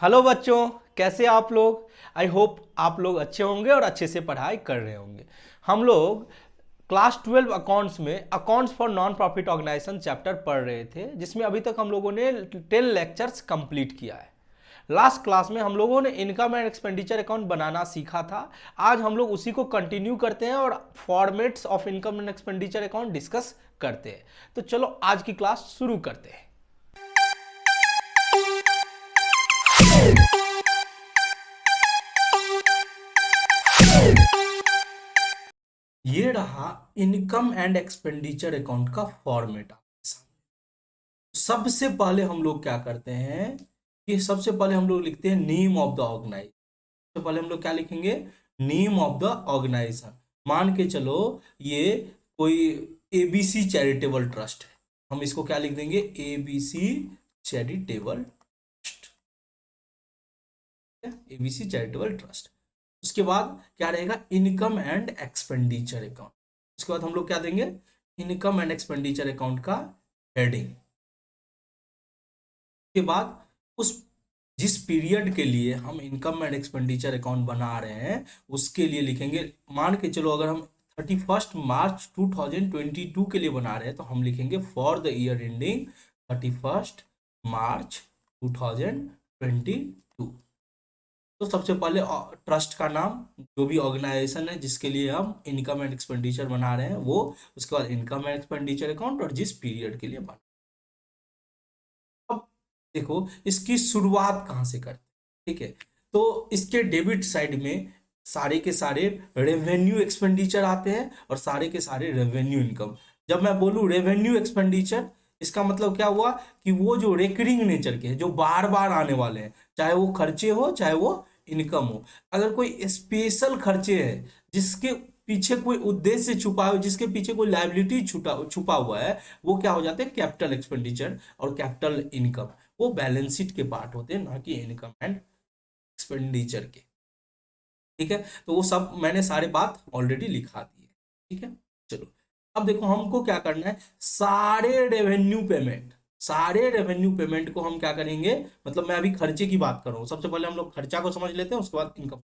Hello बच्चों, कैसे आप लोग। आई होप आप लोग अच्छे होंगे और अच्छे से पढ़ाई कर रहे होंगे। हम लोग क्लास 12 अकाउंट्स में accounts for non profit organisation chapter पढ़ रहे थे, जिसमें अभी तक हम लोगों ने 10 लेक्चर्स कंप्लीट किया है। लास्ट क्लास में हम लोगों ने इनकम एंड एक्सपेंडिचर अकाउंट बनाना सीखा था। आज हम लोग उसी को कंटिन्यू करते हैं और formats of income and expenditure account discuss करते हैं। तो चलो आज की क्लास शुरू करते हैं। ये रहा इनकम एंड एक्सपेंडिचर अकाउंट का फॉर्मेट। सबसे पहले हम लोग क्या करते हैं कि सबसे पहले हम लोग लिखते हैं नेम ऑफ द ऑर्गेनाइजेशन। सबसे पहले हम लोग क्या लिखेंगे? Name of the organisation. मान के चलो ये कोई एबीसी चैरिटेबल ट्रस्ट है, हम इसको क्या लिख देंगे? ABC charitable trust. ABC charitable trust. उसके बाद क्या रहेगा? Income and expenditure account. उसके बाद हम लोग क्या देंगे? इनकम एंड एक्सपेंडिचर अकाउंट का हेडिंग। के बाद उस जिस पीरियड के लिए हम इनकम एंड एक्सपेंडिचर अकाउंट बना रहे हैं उसके लिए लिखेंगे। मान के चलो अगर हम 31 मार्च 2022 के लिए बना रहे हैं तो हम लिखेंगे फॉर द ईयर एंडिंग 31 मार्च 2022। तो सबसे पहले ट्रस्ट का नाम, जो भी ऑर्गेनाइजेशन है जिसके लिए हम इनकम एंड एक्सपेंडिचर बना रहे हैं वो, उसके बाद इनकम एंड एक्सपेंडिचर अकाउंट और जिस पीरियड के लिए बना। अब देखो इसकी शुरुआत कहाँ से करते हैं, ठीक है? तो इसके डेबिट साइड में सारे के सारे रेवेन्यू एक्सपेंडिचर आते हैं और सारे के सारे रेवेन्यू इनकम। जब मैं बोलूँ रेवेन्यू एक्सपेंडिचर, इसका मतलब क्या हुआ कि वो जो रेकरिंग नेचर के हैं, जो बार बार आने वाले हैं, चाहे वो खर्चे हो चाहे वो इनकम हो। अगर कोई स्पेशल खर्चे हैं जिसके पीछे कोई उद्देश्य छुपा हो, जिसके पीछे कोई लाइबिलिटी छुपा छुपा हुआ है, वो क्या हो जाते हैं? कैपिटल एक्सपेंडिचर और कैपिटल इनकम। वो बैलेंस शीट के पार्ट होते हैं, ना कि इनकम एंड एक्सपेंडिचर के। ठीक है, तो वो सब मैंने सारे बात ऑलरेडी लिखा दी है। ठीक है, चलो अब देखो हमको क्या करना है। सारे रेवेन्यू पेमेंट को हम क्या करेंगे? मतलब मैं अभी खर्चे की बात कर रहा हूँ, सबसे पहले हम लोग खर्चा को समझ लेते हैं, उसके बाद इनकम।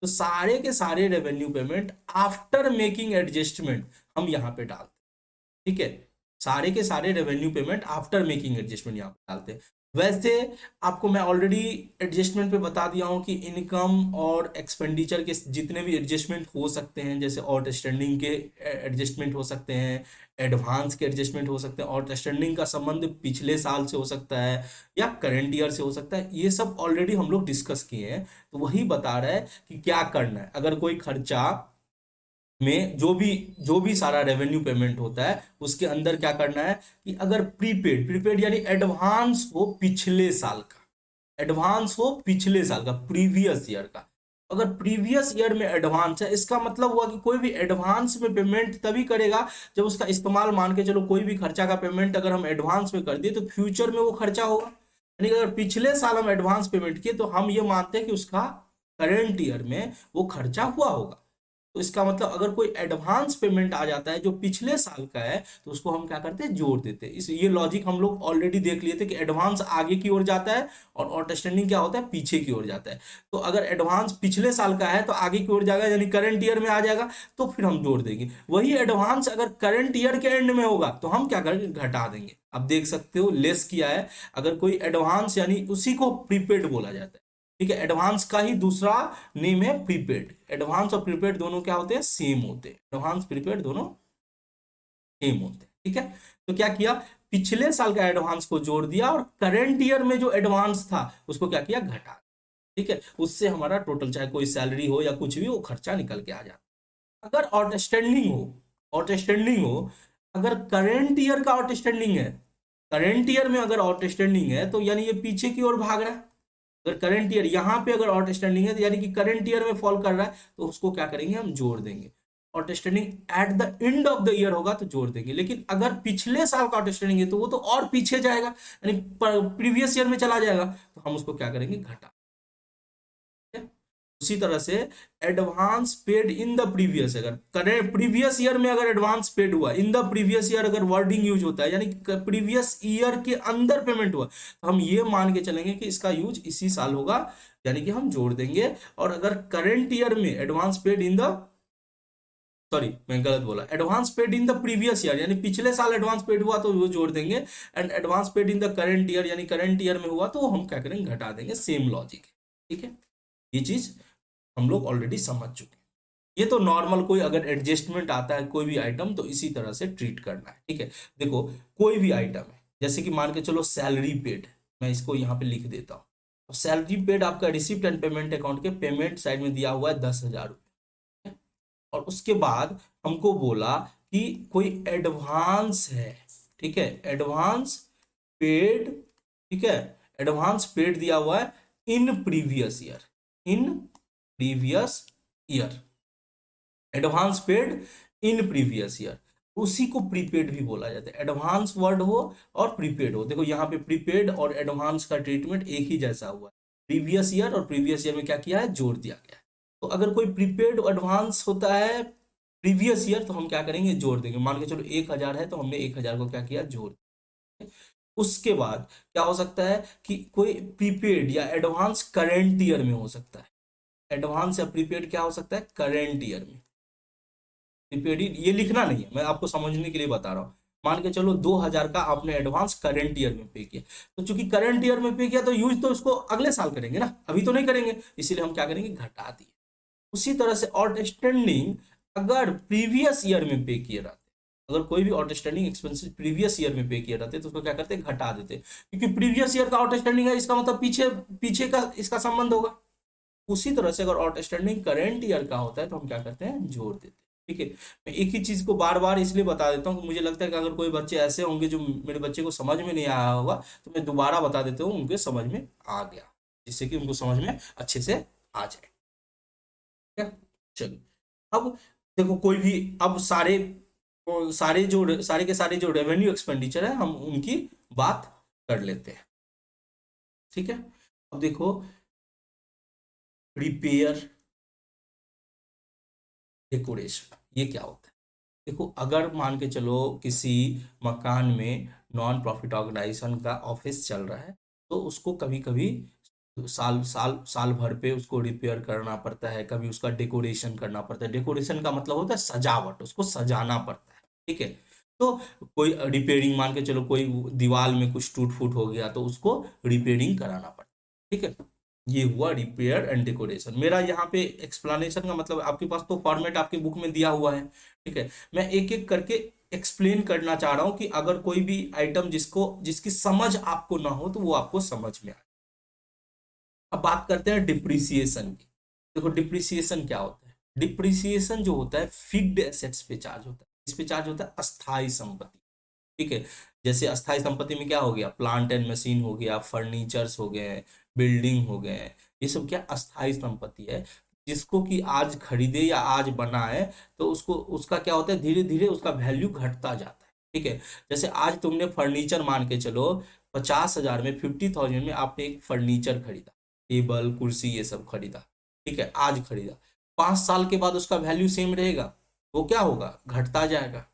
तो सारे के सारे revenue payment after making adjustment हम यहाँ पे डालते हैं। ठीक है, सारे के सारे revenue payment after making adjustment यहाँ पे डालते हैं। वैसे आपको मैं ऑलरेडी एडजस्टमेंट पे बता दिया हूँ कि इनकम और एक्सपेंडिचर के जितने भी एडजस्टमेंट हो सकते हैं, जैसे आउटस्टैंडिंग के एडजस्टमेंट हो सकते हैं, एडवांस के एडजस्टमेंट हो सकते हैं। आउटस्टैंडिंग का संबंध पिछले साल से हो सकता है या करंट ईयर से हो सकता है, ये सब ऑलरेडी हम लोग डिस्कस किए हैं। तो वही बता रहा है कि क्या करना है। अगर कोई खर्चा में जो भी सारा रेवेन्यू पेमेंट होता है उसके अंदर क्या करना है कि अगर प्रीपेड प्रीपेड यानी एडवांस हो पिछले साल का, एडवांस हो पिछले साल का, प्रीवियस ईयर का। अगर प्रीवियस ईयर में एडवांस है, इसका मतलब हुआ कि कोई भी एडवांस में पेमेंट तभी करेगा जब उसका इस्तेमाल, मान के चलो कोई भी खर्चा का पेमेंट अगर हम एडवांस में कर दिए तो फ्यूचर में वो खर्चा होगा। यानी कि अगर पिछले साल हम एडवांस पेमेंट किए तो हम ये मानते हैं कि उसका करंट ईयर में वो खर्चा हुआ होगा। तो इसका मतलब अगर कोई एडवांस पेमेंट आ जाता है जो पिछले साल का है तो उसको हम क्या करते हैं? जोड़ देते हैं। इस ये लॉजिक हम लोग ऑलरेडी देख लिए थे कि एडवांस आगे की ओर जाता है और आउटस्टैंडिंग क्या होता है? पीछे की ओर जाता है। तो अगर एडवांस पिछले साल का है तो आगे की ओर जाएगा, यानी करंट ईयर में आ जाएगा, तो फिर हम जोड़ देंगे। वही एडवांस अगर करंट ईयर के एंड में होगा तो हम क्या करेंगे? घटा देंगे। अब देख सकते हो लेस किया है। अगर कोई एडवांस, यानी उसी को प्रीपेड बोला जाता है। ठीक है, एडवांस का ही दूसरा नेम है प्रीपेड। एडवांस और प्रीपेड दोनों क्या होते हैं? सेम होते हैं। एडवांस प्रीपेड दोनों सेम होते हैं। ठीक है, तो क्या किया? पिछले साल का एडवांस को जोड़ दिया और करंट ईयर में जो एडवांस था उसको क्या किया? घटा। ठीक है, उससे हमारा टोटल, चाहे कोई सैलरी हो या कुछ भी, वो खर्चा निकल के आ जाता। अगर आउटस्टैंडिंग हो, अगर करंट ईयर का आउटस्टैंडिंग है, करंट ईयर में अगर आउटस्टैंडिंग है तो यानी ये पीछे की ओर भाग रहा है। अगर करंट ईयर यहाँ पे अगर आउटस्टैंडिंग है तो यानी कि करंट ईयर में फॉल कर रहा है, तो उसको क्या करेंगे? हम जोड़ देंगे। Outstanding at the end of the year होगा तो जोड़ देंगे, लेकिन अगर पिछले साल का आउटस्टैंडिंग है तो वो तो और पीछे जाएगा, यानी प्रीवियस ईयर में चला जाएगा, तो हम उसको क्या करेंगे? घटा। ठीक है? उसी तरह से advance paid in the previous, अगर करेंट प्रीवियस ईयर में अगर एडवांस पेड हुआ, इन द प्रीवियस ईयर अगर वर्डिंग यूज होता है यानी प्रीवियस ईयर के अंदर पेमेंट हुआ, तो हम ये मान के चलेंगे कि इसका यूज इसी साल होगा, यानी कि हम जोड़ देंगे। और अगर करेंट ईयर में advance paid in the, sorry मैं गलत बोला, advance paid in the previous year यानी पिछले साल एडवांस पेड हुआ तो वो जोड़ देंगे, and advance paid in the current year यानी करंट ईयर में हुआ तो वो हम क्या करेंगे, घटा देंगे। सेम लॉजिक है, ठीक है। ये चीज हम लोग ऑलरेडी समझ चुके हैं। ये तो नॉर्मल कोई अगर एडजस्टमेंट आता है कोई भी आइटम तो इसी तरह से ट्रीट करना है, ठीक है। देखो कोई भी आइटम है, जैसे कि मान के चलो सैलरी पेड, मैं इसको यहाँ पे लिख देता हूँ। सैलरी पेड आपका रिसिप्ट एंड पेमेंट अकाउंट के पेमेंट साइड में दिया हुआ है 10,000 रुपये, और उसके बाद हमको बोला कि कोई एडवांस है, ठीक है, एडवांस पेड, ठीक है, एडवांस पेड दिया हुआ है in previous year, in previous year, advance paid in previous year, उसी को प्रीपेड भी बोला जाता है। एडवांस वर्ड हो और प्रीपेड हो, देखो यहाँ पे प्रीपेड और एडवांस का ट्रीटमेंट एक ही जैसा हुआ है। प्रीवियस ईयर और प्रीवियस ईयर में क्या किया है, जोड़ दिया गया है। तो अगर कोई प्रीपेड एडवांस होता है प्रीवियस ईयर तो हम क्या करेंगे, जोड़ देंगे। मान के चलो 1,000 है तो हमने 1,000 को क्या किया, जोड़ दिया। उसके बाद क्या हो सकता है कि कोई प्रीपेड या एडवांस करेंट ईयर में हो सकता है, एडवांस या प्रीपेड क्या हो सकता है, करेंट ईयर में। प्रीपेड ये लिखना नहीं है, मैं आपको समझने के लिए बता रहा हूँ। मान के चलो 2,000 का आपने एडवांस करंट ईयर में पे किया, तो चूंकि करंट ईयर में पे किया तो यूज तो इसको अगले साल करेंगे ना, अभी तो नहीं करेंगे, इसीलिए हम क्या करेंगे, घटा दिए। उसी तरह से आउटस्टैंडिंग अगर प्रीवियस ईयर में पे किए रहते, अगर कोई भी आउटस्टैंडिंग एक्सपेंसेस प्रीवियस ईयर में पे किए रहते तो उसको क्या करते, घटा देते, क्योंकि प्रीवियस ईयर का आउटस्टैंडिंग है, इसका मतलब पीछे पीछे का इसका संबंध होगा। उसी तरह से अगर आउटस्टैंडिंग करेंट ईयर का होता है तो हम क्या करते हैं, जोड़ देते हैं, ठीक है। मैं एक ही चीज को बार बार इसलिए बता देता हूँ कि मुझे लगता है कि अगर कोई बच्चे ऐसे होंगे जो मेरे बच्चे को समझ में नहीं आया होगा, तो मैं दोबारा बता देता हूँ, उनके समझ में आ गया, जिससे कि उनको समझ में अच्छे से आ जाए। ठीक है, चलिए अब देखो कोई भी, अब सारे के सारे जो रेवेन्यू एक्सपेंडिचर है हम उनकी बात कर लेते हैं, ठीक है। अब देखो रिपेयर डेकोरेशन ये क्या होता है। देखो अगर मान के चलो किसी मकान में नॉन प्रॉफिट ऑर्गेनाइजेशन का ऑफिस चल रहा है, तो उसको कभी कभी साल साल साल भर पे उसको रिपेयर करना पड़ता है, कभी उसका डेकोरेशन करना पड़ता है। डेकोरेशन का मतलब होता है सजावट, उसको सजाना पड़ता है, ठीक है। तो कोई रिपेयरिंग, मान के चलो कोई दीवार में कुछ टूट फूट हो गया तो उसको रिपेयरिंग कराना पड़ता है, ठीक है। ये हुआ रिपेयर एंड डेकोरेशन। मेरा यहाँ पे एक्सप्लेनेशन का मतलब, आपके पास तो फॉर्मेट आपके बुक में दिया हुआ है, ठीक है। मैं एक एक करके एक्सप्लेन करना चाह रहा हूँ कि अगर कोई भी आइटम जिसकी समझ आपको ना हो तो वो आपको समझ में आए। अब बात करते हैं डिप्रिसिएशन की। देखो डिप्रिसिएशन क्या होता है, डिप्रिसिएशन जो होता है फिक्स्ड एसेट्स पे चार्ज होता है। इस पे चार्ज होता है अस्थाई संपत्ति, ठीक है। जैसे अस्थाई संपत्ति में क्या हो गया, प्लांट एंड मशीन हो गया, फर्नीचर्स हो गए, बिल्डिंग हो गए, ये सब क्या अस्थाई संपत्ति है, जिसको कि आज खरीदे या आज बनाए तो उसको उसका क्या होता है, धीरे धीरे उसका वैल्यू घटता जाता है, ठीक है। जैसे आज तुमने फर्नीचर मान के चलो 50,000 में, 50,000 में आपने एक फर्नीचर खरीदा, टेबल कुर्सी ये सब खरीदा, ठीक है, आज खरीदा। 5 साल के बाद उसका वैल्यू सेम रहेगा, वो क्या होगा, घटता जाएगा।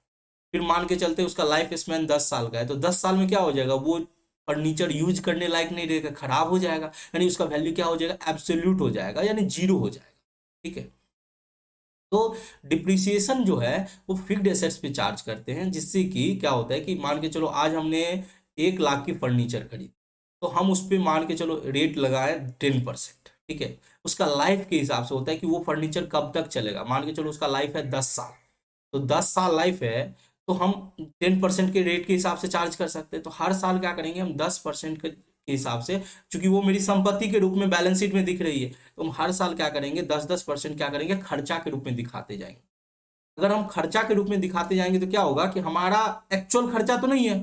फिर मान के चलते उसका लाइफ स्पैन 10 साल का है, तो 10 साल में क्या हो जाएगा, वो फर्नीचर यूज करने लायक नहीं रहेगा, खराब हो जाएगा, यानी उसका वैल्यू क्या हो जाएगा, एब्सोल्यूट हो जाएगा, यानी जीरो हो जाएगा, ठीक है। तो डिप्रिसिएशन जो है वो फिक्स्ड एसेट्स पे चार्ज करते हैं, जिससे कि क्या होता है कि मान के चलो आज हमने 1 लाख की फर्नीचर खरीदी, तो हम उस पर मान के चलो रेट लगाए 10%, ठीक है। उसका लाइफ के हिसाब से होता है कि वो फर्नीचर कब तक चलेगा, मान के चलो उसका लाइफ है 10 साल, तो 10 साल लाइफ है, तो हम 10% के रेट के हिसाब से चार्ज कर सकते हैं। तो हर साल क्या करेंगे, हम 10% के हिसाब से, क्योंकि वो मेरी संपत्ति के रूप में बैलेंस शीट में दिख रही है, तो हम हर साल क्या करेंगे, 10-10% क्या करेंगे, खर्चा के रूप में दिखाते जाएंगे। अगर हम खर्चा के रूप में दिखाते जाएंगे तो क्या होगा कि हमारा एक्चुअल खर्चा तो नहीं है,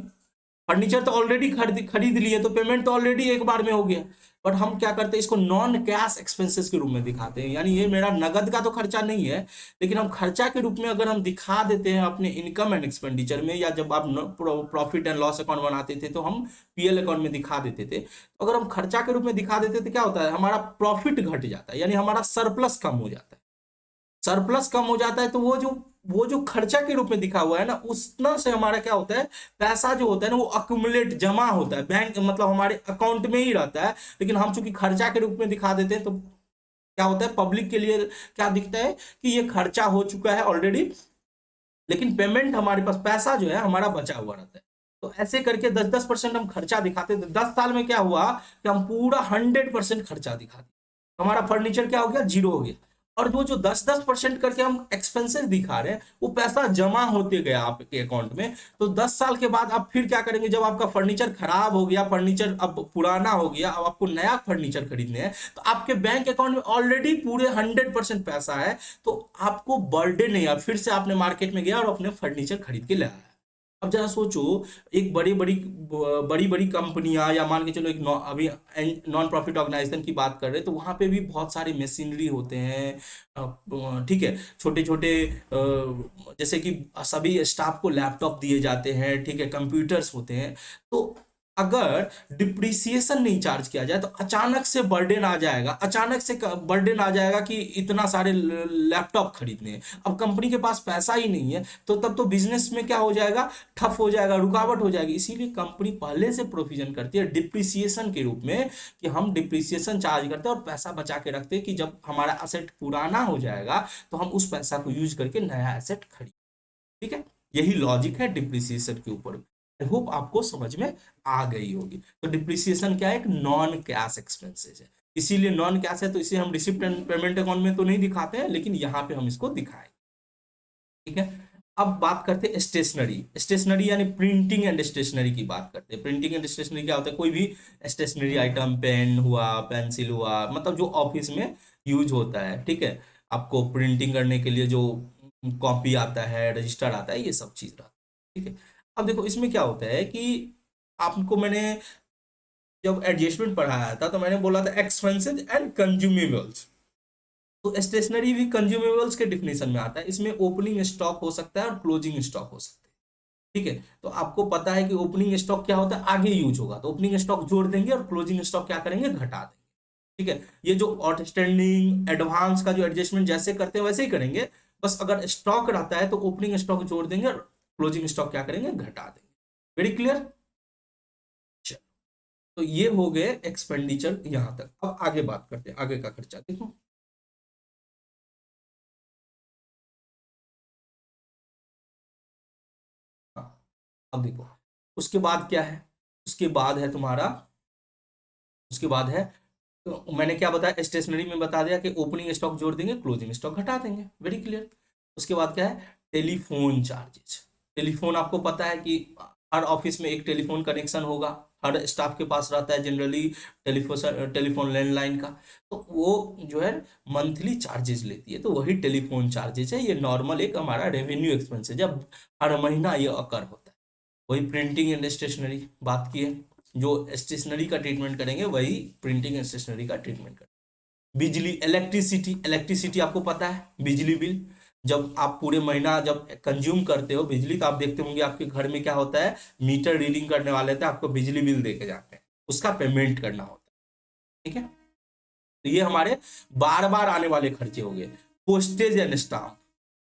फर्नीचर तो ऑलरेडी खरीद खरीद लिए, तो पेमेंट तो ऑलरेडी एक बार में हो गया। बट हम क्या करते हैं, इसको नॉन कैश एक्सपेंसेस के रूप में दिखाते हैं, यानी ये मेरा नगद का तो खर्चा नहीं है, लेकिन हम खर्चा के रूप में अगर हम दिखा देते हैं अपने इनकम एंड एक्सपेंडिचर में, या जब आप प्रॉफिट एंड लॉस अकाउंट बनाते थे तो हम पीएल अकाउंट में दिखा देते थे, तो अगर हम खर्चा के रूप में दिखा देते तो क्या होता है, हमारा प्रॉफिट घट जाता है, यानी हमारा सरप्लस कम हो जाता है। सरप्लस कम हो जाता है तो वो जो खर्चा के रूप में दिखा हुआ है ना, उतना से हमारा क्या होता है, पैसा जो होता है ना वो अक्यूमुलेट जमा होता है बैंक, मतलब हमारे अकाउंट में ही रहता है। लेकिन हम चूंकि खर्चा के रूप में दिखा देते हैं तो क्या होता है, पब्लिक के लिए क्या दिखता है कि ये खर्चा हो चुका है ऑलरेडी, लेकिन पेमेंट हमारे पास, पैसा जो है हमारा बचा हुआ रहता है। तो ऐसे करके 10-10% हम खर्चा दिखाते थे। 10 साल में क्या हुआ कि हम पूरा 100% खर्चा दिखाते, हमारा फर्नीचर क्या हो गया, जीरो हो गया। और वो जो 10-10% करके हम एक्सपेंसेस दिखा रहे हैं, वो पैसा जमा होते गया आपके अकाउंट में। तो 10 साल के बाद आप फिर क्या करेंगे, जब आपका फर्नीचर खराब हो गया, फर्नीचर अब पुराना हो गया, अब आपको नया फर्नीचर खरीदने हैं, तो आपके बैंक अकाउंट में ऑलरेडी पूरे 100% पैसा है, तो आपको बर्डे नहीं है। फिर से आपने मार्केट में गया और अपने फर्नीचर खरीद के लाया। अब जरा सोचो, एक बड़ी बड़ी बड़ी बड़ी कंपनियां, या मान के चलो एक अभी नॉन प्रॉफिट ऑर्गेनाइजेशन की बात कर रहे हैं, तो वहां पे भी बहुत सारे मशीनरी होते हैं, ठीक है, छोटे छोटे जैसे कि सभी स्टाफ को लैपटॉप दिए जाते हैं, ठीक है, कंप्यूटर्स होते हैं। तो अगर डिप्रिसिएशन नहीं चार्ज किया जाए तो अचानक से बर्डन आ जाएगा, अचानक से बर्डन आ जाएगा कि इतना सारे लैपटॉप खरीदने हैं। अब कंपनी के पास पैसा ही नहीं है, तो तब तो बिजनेस में क्या हो जाएगा, ठप हो जाएगा, रुकावट हो जाएगी। इसीलिए कंपनी पहले से प्रोविजन करती है डिप्रिसिएशन के रूप में, कि हम डिप्रिसिएशन चार्ज करते हैं और पैसा बचा के रखते हैं कि जब हमारा एसेट पुराना हो जाएगा तो हम उस पैसा को यूज करके नया एसेट खरीद। ठीक है, यही लॉजिक है डिप्रिसिएशन के ऊपर। आई होप आपको समझ में आ गई होगी। तो डिप्रिसिएशन क्या है, एक नॉन कैश एक्सपेंसेस है, इसीलिए नॉन कैश है, तो इसे हम रिसिप्ट एंड पेमेंट अकाउंट में तो नहीं दिखाते हैं, लेकिन यहाँ पे हम इसको दिखाएं। ठीक है, अब बात करते हैं स्टेशनरी। स्टेशनरी यानी प्रिंटिंग एंड स्टेशनरी की बात करते हैं। प्रिंटिंग एंड स्टेशनरी क्या होता है, कोई भी स्टेशनरी आइटम, पेन हुआ, पेंसिल हुआ, मतलब जो ऑफिस में यूज होता है, ठीक है, आपको प्रिंटिंग करने के लिए जो कॉपी आता है, रजिस्टर आता है, ये सब चीज रहता है। ठीक है, अब देखो इसमें क्या होता है कि आपको मैंने जब एडजस्टमेंट पढ़ाया था तो मैंने बोला था एक्सपेंसेस एंड कंज्यूमेबल्स। तो स्टेशनरी भी कंज्यूमेबल्स के डिफिनेशन में आता है। इसमें ओपनिंग स्टॉक हो सकता है और क्लोजिंग स्टॉक हो सकता है। ठीक है, तो आपको पता है कि ओपनिंग स्टॉक क्या होता है, आगे यूज होगा, तो ओपनिंग स्टॉक जोड़ देंगे और क्लोजिंग स्टॉक क्या करेंगे, घटा देंगे। ठीक है, ये जो आउटस्टैंडिंग एडवांस का जो एडजस्टमेंट जैसे करते हैं वैसे ही करेंगे, बस अगर स्टॉक रहता है तो ओपनिंग स्टॉक जोड़ देंगे और क्लोजिंग स्टॉक क्या करेंगे, घटा देंगे। Very clear. तो ये हो गए एक्सपेंडिचर यहां तक। अब आगे बात करते हैं, आगे का खर्चा देखो। हाँ, अब देखो उसके बाद क्या है, उसके बाद है तुम्हारा, उसके बाद है, तो मैंने क्या बताया, स्टेशनरी में बता दिया कि ओपनिंग स्टॉक जोड़ देंगे, क्लोजिंग स्टॉक घटा देंगे। Very clear. उसके बाद क्या है, टेलीफोन चार्जेस। टेलीफोन आपको पता है कि हर ऑफिस में एक टेलीफोन कनेक्शन होगा, हर स्टाफ के पास रहता है जनरली टेलीफोन, टेलीफोन लैंडलाइन का। तो वो जो है मंथली चार्जेस लेती है, तो वही टेलीफोन चार्जेस है। ये नॉर्मल एक हमारा रेवेन्यू एक्सपेंस है, जब हर महीना ये अकर होता है। वही प्रिंटिंग एंड स्टेशनरी बात की है, जो स्टेशनरी का ट्रीटमेंट करेंगे वही प्रिंटिंग एंड स्टेशनरी का ट्रीटमेंट करेंगे। बिजली, इलेक्ट्रिसिटी, इलेक्ट्रिसिटी आपको पता है, बिजली बिल जब आप पूरे महीना जब कंज्यूम करते हो बिजली, तो आप देखते होंगे आपके घर में क्या होता है, मीटर रीडिंग करने वाले थे, आपको बिजली बिल दे के जाते हैं, उसका पेमेंट करना होता है। ठीक है, तो ये हमारे बार बार आने वाले खर्चे हो गए। पोस्टेज एंड स्टाम्प,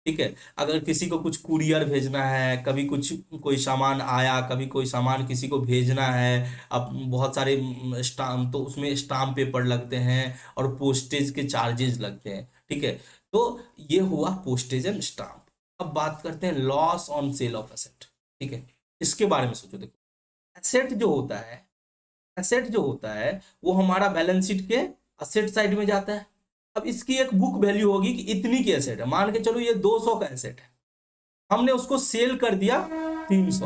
ठीक है, अगर किसी को कुछ कुरियर भेजना है, कभी कुछ कोई सामान आया, कभी कोई सामान किसी को भेजना है, अब बहुत सारे स्टाम्प, तो उसमें स्टाम्प पेपर लगते हैं और पोस्टेज के चार्जेस लगते हैं। ठीक है, तो ये हुआ पोस्टेज एंड स्टाम्प। अब बात करते हैं loss on sale of asset. ठीक है, इसके बारे में सोचो। देखो एसेट जो होता है, एसेट जो होता है वो हमारा बैलेंस शीट के असेट साइड में जाता है। अब इसकी एक बुक वैल्यू होगी कि इतनी की एसेट है, मान के चलो ये 200 का एसेट है, हमने उसको सेल कर दिया 300,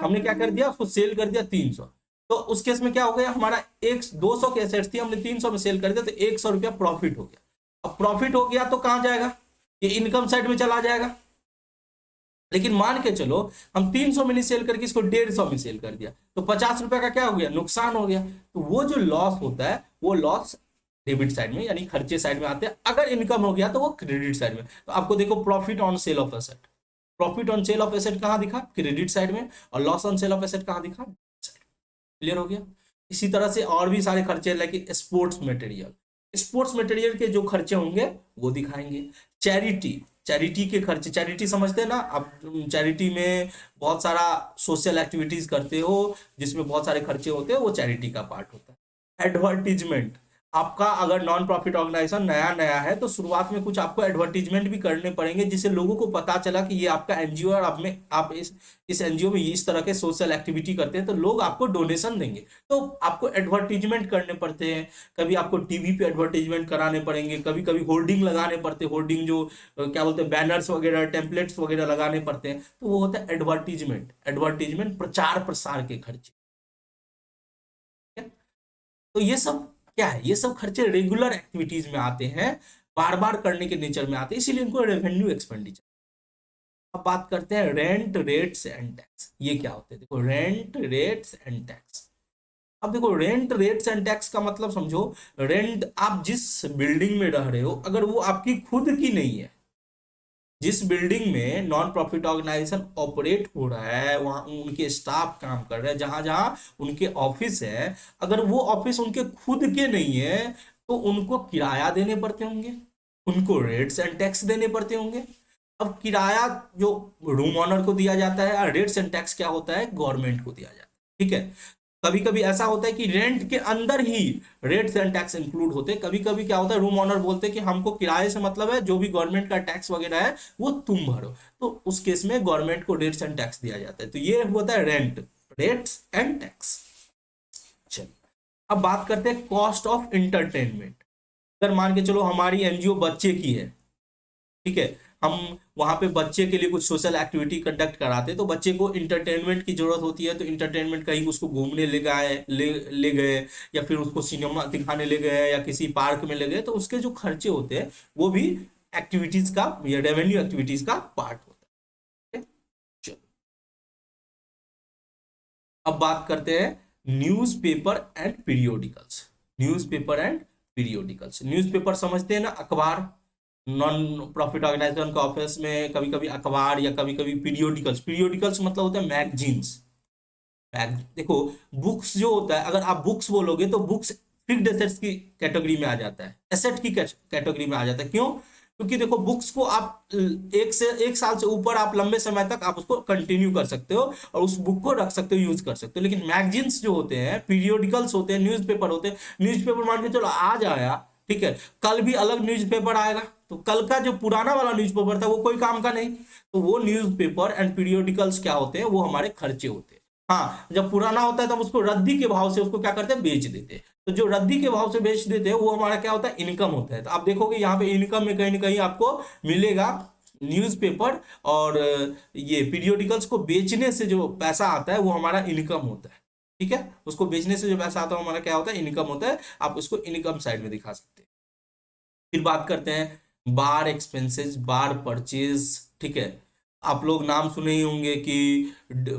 हमने क्या कर दिया, उसको सेल कर दिया 300। तो उस केस में क्या हो गया, हमारा एक 200 की एसेट थी, हमने 300 में सेल कर दिया, तो 100 रुपया प्रॉफिट हो गया। अब प्रॉफिट हो गया तो कहां जाएगा, ये इनकम साइड में चला जाएगा। लेकिन मान के चलो हम 300 में नहीं सेल करके इसको 150 में सेल कर दिया, तो 50 रुपए का क्या हो गया, नुकसान हो गया। तो वो जो लॉस होता है वो लॉस डेबिट साइड में यानी खर्चे साइड में आते हैं। अगर इनकम हो गया तो वो क्रेडिट साइड में। तो आपको देखो profit on sale of asset, profit on sale of asset कहाँ दिखा, क्रेडिट साइड में, और loss on sale of asset कहाँ दिखा, क्लियर हो गया। इसी तरह से और भी सारे खर्चे like sports material, sports material के जो खर्चे होंगे वो दिखाएंगे। चैरिटी, चैरिटी के खर्चे, चैरिटी समझते हैं ना आप, चैरिटी में बहुत सारा सोशल एक्टिविटीज करते हो जिसमें बहुत सारे खर्चे होते हैं, वो चैरिटी का पार्ट होता है। एडवर्टीजमेंट, आपका अगर नॉन प्रॉफिट ऑर्गेनाइजेशन नया नया है तो शुरुआत में कुछ आपको एडवर्टीजमेंट भी करने पड़ेंगे जिससे लोगों को पता चला कि ये आपका एनजीओ और आप इस एनजीओ में इस तरह के सोशल एक्टिविटी करते हैं, तो लोग आपको डोनेशन देंगे। तो आपको एडवर्टीजमेंट करने पड़ते हैं, कभी आपको टीवी पे एडवर्टीजमेंट कराने पड़ेंगे, कभी कभी होर्डिंग लगाने पड़ते हैं, होर्डिंग जो क्या बोलते हैं बैनर्स वगैरह टेम्पलेट्स वगैरह लगाने पड़ते हैं, तो वो होता है एडवर्टीजमेंट। एडवर्टीजमेंट प्रचार प्रसार के खर्चे। तो ये सब क्या है, ये सब खर्चे रेगुलर एक्टिविटीज में आते हैं, बार बार करने के नेचर में आते हैं, इसीलिए इनको रेवेन्यू एक्सपेंडिचर। अब बात करते हैं रेंट रेट्स एंड टैक्स, ये क्या होते हैं। देखो रेंट रेट्स एंड टैक्स, अब देखो रेंट रेट्स एंड टैक्स का मतलब समझो, रेंट आप जिस बिल्डिंग में रह रहे हो अगर वो आपकी खुद की नहीं है, जिस बिल्डिंग में नॉन प्रॉफिट ऑर्गेनाइजेशन ऑपरेट हो रहा है, वहां उनके स्टाफ काम कर रहे हैं, जहां जहां उनके ऑफिस है, अगर वो ऑफिस उनके खुद के नहीं है तो उनको किराया देने पड़ते होंगे, उनको रेट्स एंड टैक्स देने पड़ते होंगे। अब किराया जो रूम ऑनर को दिया जाता है और रेट्स एंड टैक्स क्या होता है, गवर्नमेंट को दिया जाता है। ठीक है, कभी कभी ऐसा होता है कि रेंट के अंदर ही रेट्स एंड टैक्स इंक्लूड होते हैं, कभी कभी क्या होता है रूम ऑनर बोलते हैं कि हमको किराए से मतलब है, जो भी गवर्नमेंट का टैक्स वगैरह है वो तुम भरो, तो उस केस में गवर्नमेंट को रेट्स एंड टैक्स दिया जाता है। तो ये होता है रेंट, रेट्स एंड टैक्स। चलिए अब बात करते हैं कॉस्ट ऑफ इंटरटेनमेंट। अगर मान के चलो हमारी एनजीओ बच्चे की है, ठीक है, हम वहां पे बच्चे के लिए कुछ सोशल एक्टिविटी कंडक्ट कराते हैं, तो बच्चे को इंटरटेनमेंट की जरूरत होती है, तो इंटरटेनमेंट कहीं उसको घूमने ले गए या फिर उसको सिनेमा दिखाने ले गए या किसी पार्क में ले गए, तो उसके जो खर्चे होते हैं वो भी एक्टिविटीज का या रेवेन्यू एक्टिविटीज का पार्ट होता है। चलो अब बात करते हैं newspaper and periodicals. Newspaper and periodicals, newspaper समझते हैं ना, अखबार। नॉन प्रॉफिट ऑर्गेनाइजेशन के ऑफिस में कभी कभी अखबार या कभी कभी पीरियोडिकल्स, पीरियोडिकल्स मतलब होता है मैगजीन्स। देखो बुक्स जो होता है, अगर आप बुक्स बोलोगे तो बुक्स फिक्स्ड एसेट्स की कैटेगरी में आ जाता है, एसेट की कैटेगरी में आ जाता है। क्यों, क्योंकि देखो बुक्स को आप एक साल से ऊपर आप लंबे समय तक आप उसको कंटिन्यू कर सकते हो और उस बुक को रख सकते हो, यूज कर सकते हो। लेकिन मैगजीन्स जो होते हैं, पीरियोडिकल्स होते हैं, न्यूज़पेपर होते हैं, न्यूज़पेपर मान के चलो आज आया, ठीक है, कल भी अलग न्यूज़पेपर आएगा, तो कल का जो पुराना वाला न्यूज़पेपर था वो कोई काम का नहीं, तो वो न्यूज़पेपर एंड पीरियोडिकल्स क्या होते हैं, वो हमारे खर्चे होते हैं। हाँ, जब पुराना होता है तब उसको रद्दी के भाव से उसको क्या करते हैं, बेच देते हैं। तो जो रद्दी के भाव से बेच देते हैं वो हमारा क्या होता है, इनकम होता है। तो आप देखोगे यहाँ पे इनकम में कहीं ना कहीं आपको मिलेगा न्यूज़पेपर और ये पीरियोडिकल्स को बेचने से जो पैसा आता है वो हमारा इनकम होता है। ठीक है, उसको बेचने से जो पैसा आता है हमारा क्या होता है, इनकम होता है। आप उसको इनकम साइड में दिखा सकते हैं। फिर बात करते हैं बार एक्सपेंसेस, बार परचेज। ठीक है, आप लोग नाम सुने ही होंगे कि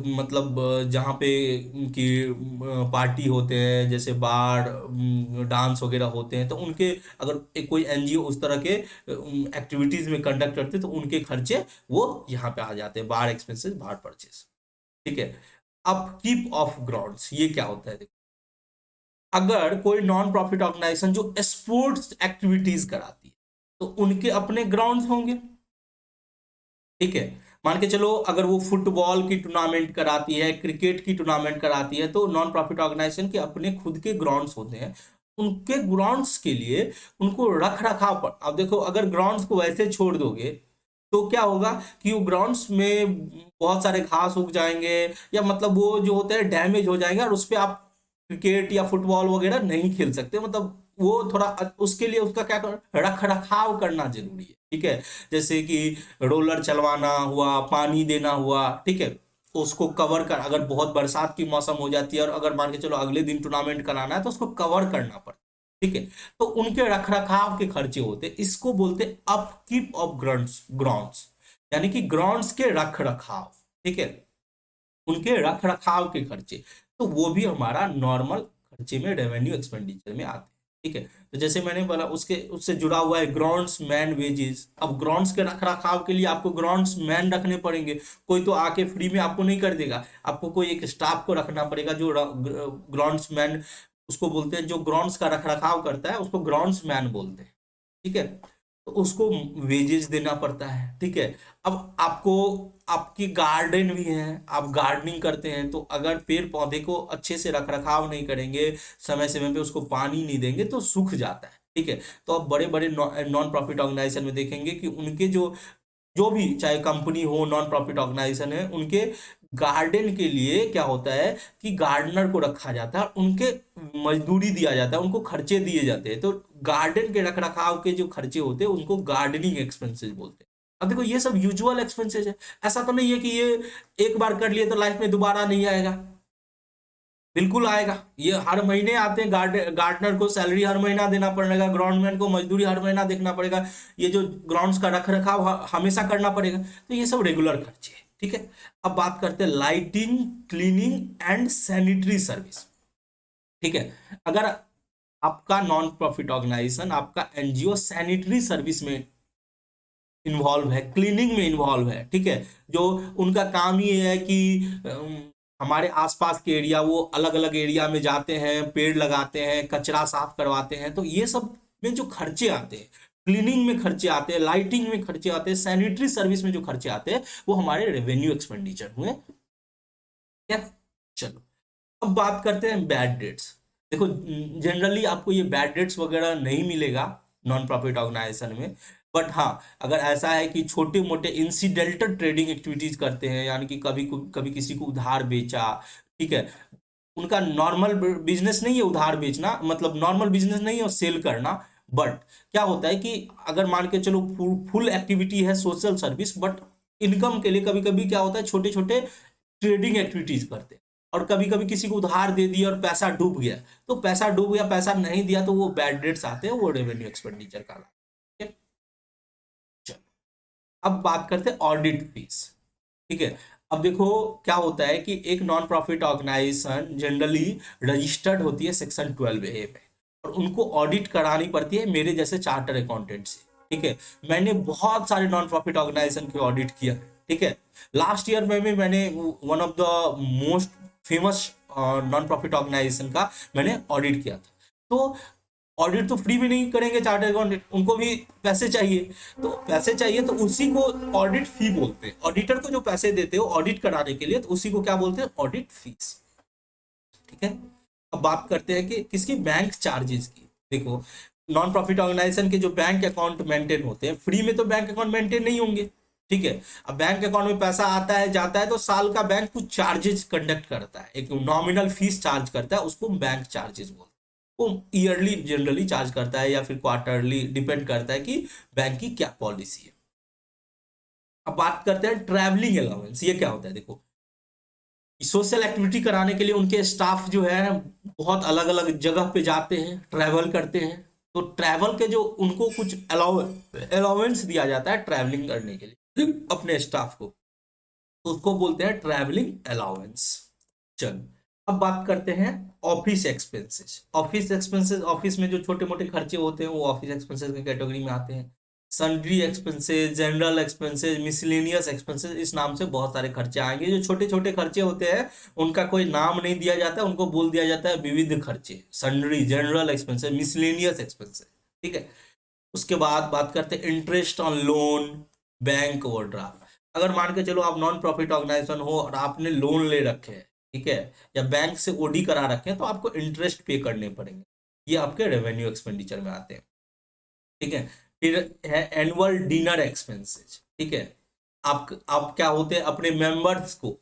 मतलब जहाँ पे कि पार्टी होते हैं, जैसे बार डांस वगैरह होते हैं, तो उनके अगर कोई एनजीओ उस तरह के एक्टिविटीज में कंडक्ट करते हैं तो उनके खर्चे वो यहाँ पे आ जाते हैं, बार एक्सपेंसेस, बार परचेज। ठीक है, अपकीप ऑफ ग्राउंड्स, ये क्या होता है, देखो अगर कोई नॉन प्रॉफिट ऑर्गेनाइजेशन जो स्पोर्ट्स एक्टिविटीज कराती है तो उनके अपने ग्राउंड्स होंगे। ठीक है, मान के चलो अगर वो फुटबॉल की टूर्नामेंट कराती है, क्रिकेट की टूर्नामेंट कराती है, तो नॉन प्रॉफिट ऑर्गेनाइजेशन के अपने खुद के ग्राउंड्स होते हैं। उनके ग्राउंड्स के लिए उनको रख रखाव पर, अब देखो अगर ग्राउंड्स को वैसे छोड़ दोगे तो क्या होगा कि वो ग्राउंड्स में बहुत सारे घास उग जाएंगे या मतलब वो जो होते हैं डैमेज हो जाएंगे और उस पर आप क्रिकेट या फुटबॉल वगैरह नहीं खेल सकते। मतलब वो थोड़ा उसके लिए उसका क्या रख रखाव करना जरूरी है। ठीक है, जैसे कि रोलर चलवाना हुआ, पानी देना हुआ, ठीक है, उसको कवर कर, अगर बहुत बरसात की मौसम हो जाती है और अगर मान के चलो अगले दिन टूर्नामेंट कराना है तो उसको कवर करना पड़ता है। ठीक है, तो उनके रख रखाव के खर्चे होते हैं, इसको बोलते हैं अपकीप ऑफ ग्राउंड्स। यानी कि ग्राउंड्स के रख रखाव, ठीक है, उनके रख रखाव के खर्चे, तो वो भी हमारा नॉर्मल खर्चे में रेवेन्यू एक्सपेंडिचर में आते हैं, ठीक है। तो जैसे मैंने बोला उसके उससे जुड़ा हुआ है ग्राउंड्स मैन वेजेस। अब ग्राउंड्स के रख रखाव के लिए आपको ग्राउंड्स मैन रखने पड़ेंगे, कोई तो आके फ्री में आपको नहीं कर देगा, आपको कोई एक स्टाफ को रखना पड़ेगा जो ग्राउंड्स मैन उसको बोलते हैं, जो ग्राउंड्स का रख रखाव करता है उसको ग्राउंड्स मैन बोलते हैं, ठीक है। तो उसको वेजेस देना पड़ता है, ठीक है। अब आपको आपकी गार्डन भी है, आप गार्डनिंग करते हैं, तो अगर पेड़ पौधे को अच्छे से रख रखाव नहीं करेंगे, समय समय पे उसको पानी नहीं देंगे तो सूख जाता है, ठीक है। तो आप बड़े बड़े नॉन प्रॉफिट ऑर्गेनाइजेशन में देखेंगे कि उनके जो भी चाहे कंपनी हो नॉन प्रॉफिट ऑर्गेनाइजेशन है, उनके गार्डन के लिए क्या होता है कि गार्डनर को रखा जाता है, उनके मजदूरी दिया जाता है, उनको खर्चे दिए जाते हैं। तो गार्डन के रख रखाव के जो खर्चे होते हैं उनको गार्डनिंग एक्सपेंसेस बोलते हैं। अब देखो ये सब यूजुअल एक्सपेंसेस है, ऐसा तो नहीं है कि ये एक बार कर लिए तो लाइफ में दोबारा नहीं आएगा, बिल्कुल आएगा। ये हर महीने आते हैं, गार्डनर को सैलरी हर महीना देना पड़ेगा, ग्राउंडमैन को मजदूरी हर महीना देखना पड़ेगा, ये जो ग्राउंड्स का रख रखाव हमेशा करना पड़ेगा, तो ये सब रेगुलर खर्चे हैं, ठीक है। अब बात करते हैं lighting, cleaning and sanitary service, ठीक है। अगर आपका नॉन प्रॉफिट ऑर्गेनाइजेशन, आपका एनजीओ सैनिटरी सर्विस में इन्वॉल्व है, क्लीनिंग में इन्वॉल्व है, ठीक है, जो उनका काम ही है कि हमारे आसपास के एरिया, वो अलग अलग एरिया में जाते हैं, पेड़ लगाते हैं, कचरा साफ करवाते हैं, तो ये सब में जो खर्चे आते हैं, क्लीनिंग में खर्चे आते हैं, लाइटिंग में खर्चे आते हैं, सैनिटरी सर्विस में जो खर्चे आते हैं, वो हमारे रेवेन्यू एक्सपेंडिचर हुए, क्या। चलो अब बात करते हैं बैड डेट्स। देखो जनरली आपको ये बैड डेट्स वगैरह नहीं मिलेगा नॉन प्रॉफिट ऑर्गेनाइजेशन में, बट हाँ अगर ऐसा है कि छोटे मोटे इंसिडेंटल ट्रेडिंग एक्टिविटीज करते हैं, यानी कि कभी कभी किसी को उधार बेचा, ठीक है, उनका नॉर्मल बिजनेस नहीं है उधार बेचना, मतलब नॉर्मल बिजनेस नहीं है और सेल करना, बट क्या होता है कि अगर मान के चलो फुल एक्टिविटी है सोशल सर्विस, बट इनकम के लिए कभी कभी क्या होता है छोटे छोटे ट्रेडिंग एक्टिविटीज करते हैं, और कभी कभी किसी को उधार दे दिया और पैसा डूब गया, तो पैसा डूब गया, पैसा नहीं दिया, तो वो बैड डेट्स आते हैं, वो रेवेन्यू एक्सपेंडिचर का ठीक है। चलो अब बात करते हैं ऑडिट फीस, ठीक है। अब देखो क्या होता है कि एक non profit organisation generally registered होती है सेक्शन 12A में, और उनको ऑडिट करानी पड़ती है मेरे जैसे चार्टर अकाउंटेंट से, ठीक है। मैंने बहुत सारे नॉन प्रॉफिट ऑर्गेनाइजेशन के ऑडिट किया है, ठीक है। लास्ट ईयर में भी मैंने one of the most famous non profit organisation का मैंने ऑडिट किया था। तो ऑडिट तो फ्री में नहीं करेंगे चार्टर्ड अकाउंटेंट, उनको भी पैसे चाहिए, तो पैसे चाहिए तो उसी को ऑडिट फी बोलते हैं। ऑडिटर को जो पैसे देते हो ऑडिट कराने के लिए, तो उसी को क्या बोलते हैं, ऑडिट फीस, ठीक है। अब बात करते हैं कि किसकी, बैंक चार्जेस की। देखो नॉन प्रॉफिट ऑर्गेनाइजेशन के जो बैंक अकाउंट मेंटेन होते हैं, फ्री में तो बैंक अकाउंट मेंटेन नहीं होंगे, ठीक है। अब बैंक अकाउंट में पैसा आता है जाता है, तो साल का बैंक कुछ चार्जेस कंडक्ट करता है, एक नॉमिनल फीस चार्ज करता है, उसको बैंक चार्जेस बोलते हैं। वो ईयरली जनरली चार्ज करता है या फिर क्वार्टरली, डिपेंड करता है कि बैंक की क्या पॉलिसी है। अब बात करते हैं ट्रैवलिंग अलाउंस, ये क्या होता है। देखो सोशल एक्टिविटी कराने के लिए उनके स्टाफ जो है बहुत अलग अलग जगह पे जाते हैं, ट्रैवल करते हैं, तो ट्रैवल के जो उनको कुछ अलाउंस दिया जाता है ट्रैवलिंग करने के लिए अपने स्टाफ को, तो उसको बोलते हैं ट्रैवलिंग अलाउंस। चल अब बात करते हैं office expenses. Office expenses, office में जो छोटे मोटे खर्चे होते हैं वो ऑफिस एक्सपेंसेस की कैटेगरी में आते हैं। Sundry expenses, general expenses, miscellaneous expenses, इस नाम से बहुत सारे खर्चे आएंगे। जो छोटे छोटे खर्चे होते हैं उनका कोई नाम नहीं दिया जाता है, उनको बोल दिया जाता है विविध खर्चे, sundry, general expenses, miscellaneous expenses, ठीक है। उसके बाद बात करते हैं interest on loan, bank overdraft. अगर मान के चलो आप नॉन प्रॉफिट ऑर्गेनाइजेशन हो और आपने लोन ले रखे हैं, ठीक है, या बैंक से ओडी करा रखे हैं, तो आपको इंटरेस्ट पे करने पड़ेंगे, ये आपके रेवेन्यू एक्सपेंडिचर में आते हैं, ठीक है। फिर है एनुअल डिनर एक्सपेंसेस, ठीक है। आप क्या होते हैं अपने मेंबर्स को,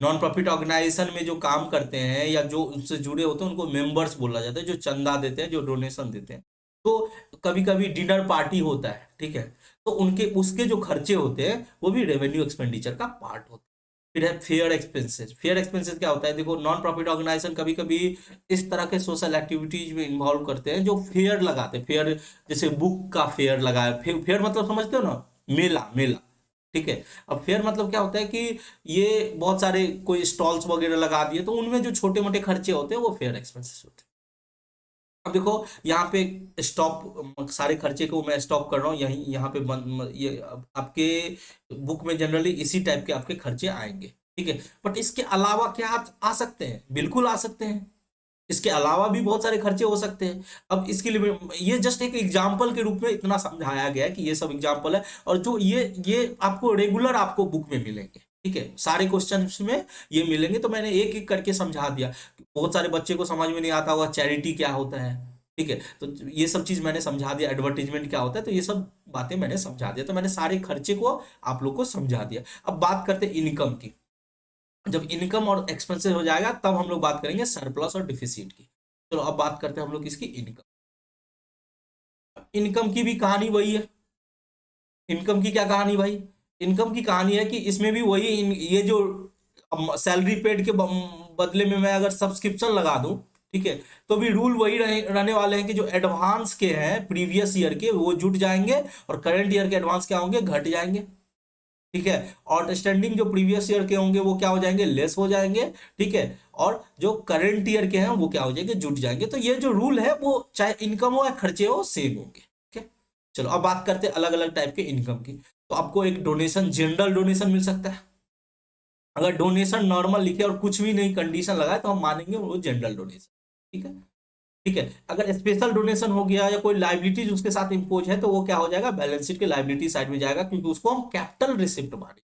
नॉन प्रॉफिट ऑर्गेनाइजेशन में जो काम करते हैं या जो उनसे जुड़े होते हैं उनको मेंबर्स बोला जाता है, जो चंदा देते हैं, जो डोनेशन देते हैं। तो कभी कभी डिनर पार्टी होता है, ठीक है, तो उनके उसके जो खर्चे होते हैं वो भी रेवेन्यू एक्सपेंडिचर का पार्ट होता है। फिर है फेयर एक्सपेंसेस। फेयर एक्सपेंसेस क्या होता है, देखो नॉन प्रॉफिट ऑर्गेनाइजेशन कभी कभी इस तरह के सोशल एक्टिविटीज में इन्वॉल्व करते हैं जो फेयर लगाते हैं, फेयर जैसे बुक का फेयर लगाया, फेयर मतलब समझते हो ना, मेला, मेला, ठीक है। अब फेयर मतलब क्या होता है कि ये बहुत सारे कोई स्टॉल्स वगैरह लगा दिए तो उनमें जो छोटे मोटे खर्चे होते हैं वो फेयर एक्सपेंसेस होते हैं। अब देखो यहाँ पे स्टॉप, सारे खर्चे को मैं स्टॉप कर रहा हूँ यहीं, यहाँ पे ये आपके बुक में जनरली इसी टाइप के आपके खर्चे आएंगे, ठीक है। बट इसके अलावा क्या आ सकते हैं? बिल्कुल आ सकते हैं। इसके अलावा भी बहुत सारे खर्चे हो सकते हैं। अब इसके लिए ये जस्ट एक एग्जाम्पल के रूप में इतना समझाया गया है कि ये सब एग्जाम्पल है, और जो ये आपको रेगुलर आपको बुक में मिलेंगे, ठीक है, सारे क्वेश्चंस में ये मिलेंगे। तो मैंने एक एक करके समझा दिया। बहुत सारे बच्चे को समझ में नहीं आता होगा चैरिटी क्या होता है, ठीक है, तो ये सब चीज मैंने समझा दिया, एडवर्टीजमेंट क्या होता है, तो ये सब बातें मैंने समझा दिया। तो मैंने सारे खर्चे को आप लोग को समझा दिया। अब बात करते हैं इनकम की। जब इनकम और एक्सपेंसेस हो जाएगा तब हम लोग बात करेंगे सरप्लस और डिफिसिट की। चलो अब बात करते हैं हम लोग इसकी इनकम। इनकम की भी कहानी वही है। इनकम की क्या कहानी भाई? इनकम की कहानी है कि इसमें भी वही ये जो सैलरी पेड के बदले में मैं अगर सब्सक्रिप्शन लगा दूं, ठीक है, तो भी रूल वही रहने वाले हैं कि जो एडवांस के हैं प्रीवियस ईयर के वो जुट जाएंगे, और करंट ईयर के एडवांस क्या होंगे? घट जाएंगे, ठीक है। और स्टैंडिंग जो प्रीवियस ईयर के होंगे वो क्या हो जाएंगे? लेस हो जाएंगे, ठीक है। और जो करंट ईयर के हैं वो क्या हो जाएंगे? जुट जाएंगे। तो ये जो रूल है वो चाहे इनकम हो या खर्चे हो सेम होंगे, ठीक है। चलो अब बात करते हैं अलग अलग टाइप के इनकम की। तो आपको एक डोनेशन, जनरल डोनेशन मिल सकता है। अगर डोनेशन नॉर्मल लिखे और कुछ भी नहीं कंडीशन लगाए तो हम मानेंगे वो जनरल डोनेशन, ठीक है। ठीक है। अगर स्पेशल डोनेशन हो गया या कोई लाइबिलिटीज उसके साथ इंपोज है तो वो क्या हो जाएगा? बैलेंस शीट के लाइबिलिटी साइड में जाएगा, क्योंकि उसको हम कैपिटल रिसिप्ट मानेंगे।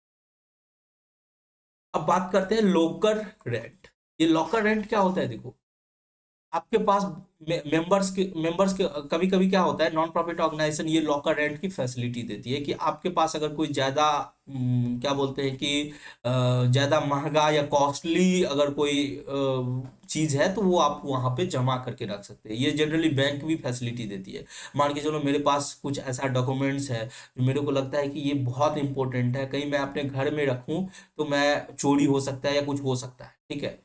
अब बात करते हैं लोकर रेंट। ये लॉकर रेंट क्या होता है? देखो, आपके पास मेंबर्स के कभी कभी क्या होता है, नॉन प्रॉफिट ऑर्गेनाइजेशन ये लॉकर रेंट की फैसिलिटी देती है कि आपके पास अगर कोई ज्यादा क्या बोलते हैं कि ज्यादा महंगा या कॉस्टली अगर कोई चीज है तो वो आप वहां पे जमा करके रख सकते हैं। ये जनरली बैंक भी फैसिलिटी देती है। मान के चलो मेरे पास कुछ ऐसा डॉक्यूमेंट्स है जो मेरे को लगता है कि ये बहुत इंपॉर्टेंट है, कहीं मैं अपने घर में रखूं तो मैं चोरी हो सकता है या कुछ हो सकता है, ठीक है।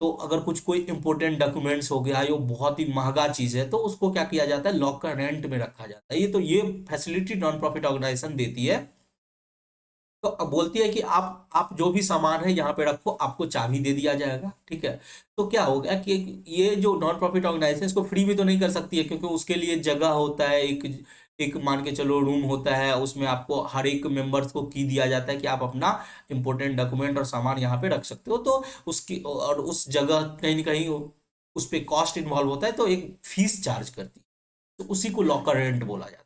तो अगर कुछ कोई इंपॉर्टेंट डॉक्यूमेंट्स हो गया, ये बहुत ही महंगा चीज है, तो उसको क्या किया जाता है? लॉकर रेंट में रखा जाता है। ये फैसिलिटी नॉन प्रॉफिट ऑर्गेनाइजेशन देती है। तो अब बोलती है कि आप जो भी सामान है यहाँ पे रखो, आपको चाबी दे दिया जाएगा, ठीक है। तो क्या हो गया कि ये जो नॉन प्रॉफिट ऑर्गेनाइजेशन इसको फ्री में तो नहीं कर सकती है, क्योंकि उसके लिए जगह होता है, एक एक मान के चलो रूम होता है, उसमें आपको हर एक मेंबर्स को की दिया जाता है कि आप अपना इंपॉर्टेंट डॉक्यूमेंट और सामान यहाँ पे रख सकते हो। तो उसकी और उस जगह कहीं ना कहीं उस पे कॉस्ट इन्वॉल्व होता है, तो एक फीस चार्ज करती है। तो उसी को लॉकर रेंट बोला जाता है।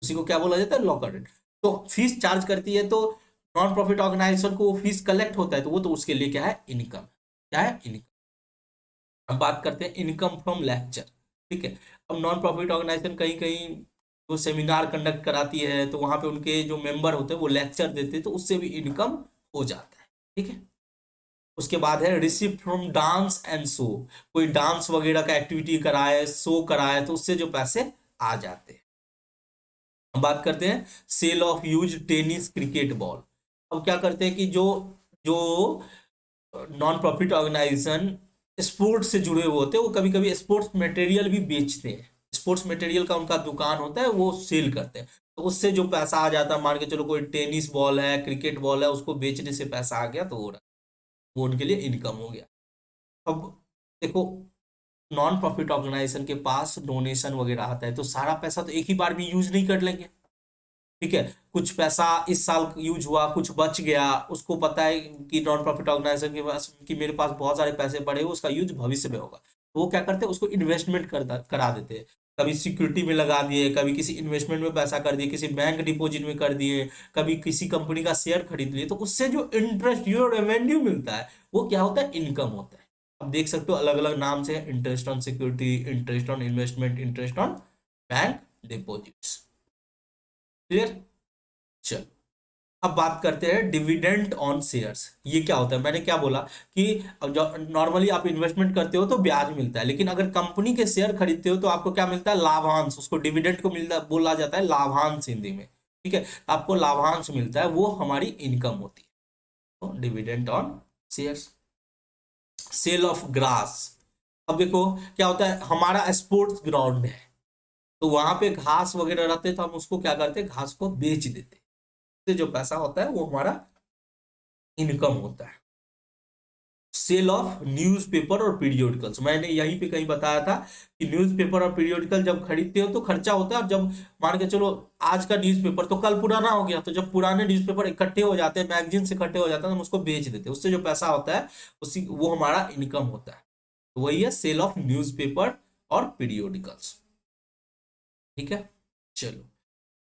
उसी को क्या बोला जाता है? Locker rent. तो फीस चार्ज करती है, तो नॉन प्रॉफिट ऑर्गेनाइजेशन को वो फीस कलेक्ट होता है, तो वो तो उसके लिए क्या है? इनकम। क्या है? इनकम। अब बात करते हैं इनकम फ्रॉम लेक्चर, ठीक है। अब नॉन प्रॉफिट ऑर्गेनाइजेशन कहीं कहीं जो सेमिनार कंडक्ट कराती है तो वहां पे उनके जो मेंबर होते हैं वो लेक्चर देते हैं, तो उससे भी इनकम हो जाता है, ठीक है। उसके बाद है receipt from dance and show. कोई डांस वगैरह का एक्टिविटी कराए, शो कराए, तो उससे जो पैसे आ जाते हैं। हम बात करते हैं sale of use tennis cricket ball. अब क्या करते हैं कि जो जो नॉन प्रॉफिट ऑर्गेनाइजेशन स्पोर्ट्स से जुड़े हुए होते हैं वो कभी कभी स्पोर्ट्स मटेरियल भी बेचते हैं। स्पोर्ट्स मटेरियल का उनका दुकान होता है, वो सेल करते हैं। तो उससे जो पैसा आ जाता है, मान के चलो कोई टेनिस बॉल है, क्रिकेट बॉल है, उसको बेचने से पैसा आ गया तो वो उनके लिए इनकम हो गया। अब देखो, नॉन प्रॉफिट ऑर्गेनाइजेशन के पास डोनेशन वगैरह आता है तो सारा पैसा तो एक ही बार भी यूज नहीं कर लेंगे, ठीक है। कुछ पैसा इस साल यूज हुआ, कुछ बच गया, उसको पता है कि नॉन प्रॉफिट ऑर्गेनाइजेशन के पास कि मेरे पास बहुत सारे पैसे पड़े हुए, उसका यूज भविष्य में होगा, तो वो क्या करते हैं? उसको इन्वेस्टमेंट करा देते हैं। कभी सिक्योरिटी में लगा दिए, कभी किसी इन्वेस्टमेंट में पैसा कर दिए, किसी बैंक डिपॉजिट में कर दिए, कभी किसी कंपनी का शेयर खरीद लिए, तो उससे जो इंटरेस्ट, जो रेवेन्यू मिलता है वो क्या होता है? इनकम होता है। अब देख सकते हो अलग अलग नाम से, interest on security, interest on investment, interest on bank deposits. Clear? चलो अब बात करते हैं डिविडेंड ऑन शेयर्स। ये क्या होता है? मैंने क्या बोला कि अब जो नॉर्मली आप इन्वेस्टमेंट करते हो तो ब्याज मिलता है, लेकिन अगर कंपनी के शेयर खरीदते हो तो आपको क्या मिलता है? लाभांश। उसको डिविडेंड को मिलता बोला जाता है लाभांश हिंदी में, ठीक है। आपको लाभांश मिलता है, वो हमारी इनकम होती है। तो dividend on shares. Sale of grass. अब देखो क्या होता है, हमारा स्पोर्ट्स ग्राउंड है, तो वहां पे घास वगैरह रहते हैं, तो हम उसको क्या करते हैं? घास को बेच देते हैं। उससे जो पैसा होता है वो हमारा इनकम होता है। सेल ऑफ न्यूज़पेपर और पीरियोडिकल्स, मैंने यहीं पे कहीं बताया था कि न्यूज़पेपर और पीरियोडिकल जब खरीदते हो तो खर्चा होता है, और जब मान के चलो आज का न्यूज़पेपर तो कल पुराना हो गया, तो जब पुराने न्यूज़पेपर इकट्ठे हो जाते हैं, मैगजीन से इकट्ठे हो जाते हैं, तो हम उसको बेच देते हैं, उससे जो पैसा होता है उसी वो हमारा इनकम होता है। तो वही है सेल ऑफ न्यूज़पेपर और पीरियोडिकल्स। ठीक है, चलो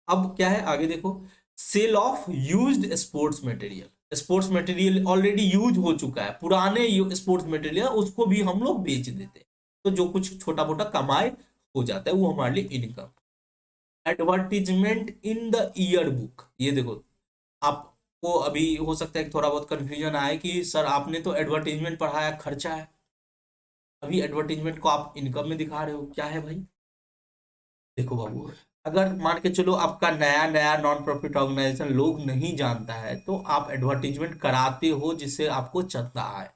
अब क्या है आगे देखो, sale of used sports material. Sports material already use हो चुका है, पुराने स्पोर्ट्स मटेरियल उसको भी हम लोग बेच देते हैं, तो जो कुछ छोटा मोटा कमाई हो जाता है वो हमारे लिए income. Advertisement in the year book, ये देखो आपको अभी हो सकता है थोड़ा बहुत कंफ्यूजन आए कि सर आपने तो एडवर्टीजमेंट पढ़ा है, खर्चा है, अभी एडवर्टीजमेंट को आप इनकम में दिखा रहे हो, क्या है भाई? देखो बाबू, अगर मान के चलो आपका नया नया नॉन प्रॉफिट ऑर्गेनाइजेशन लोग नहीं जानता है, तो आप एडवर्टीजमेंट कराते हो जिससे आपको चलता है।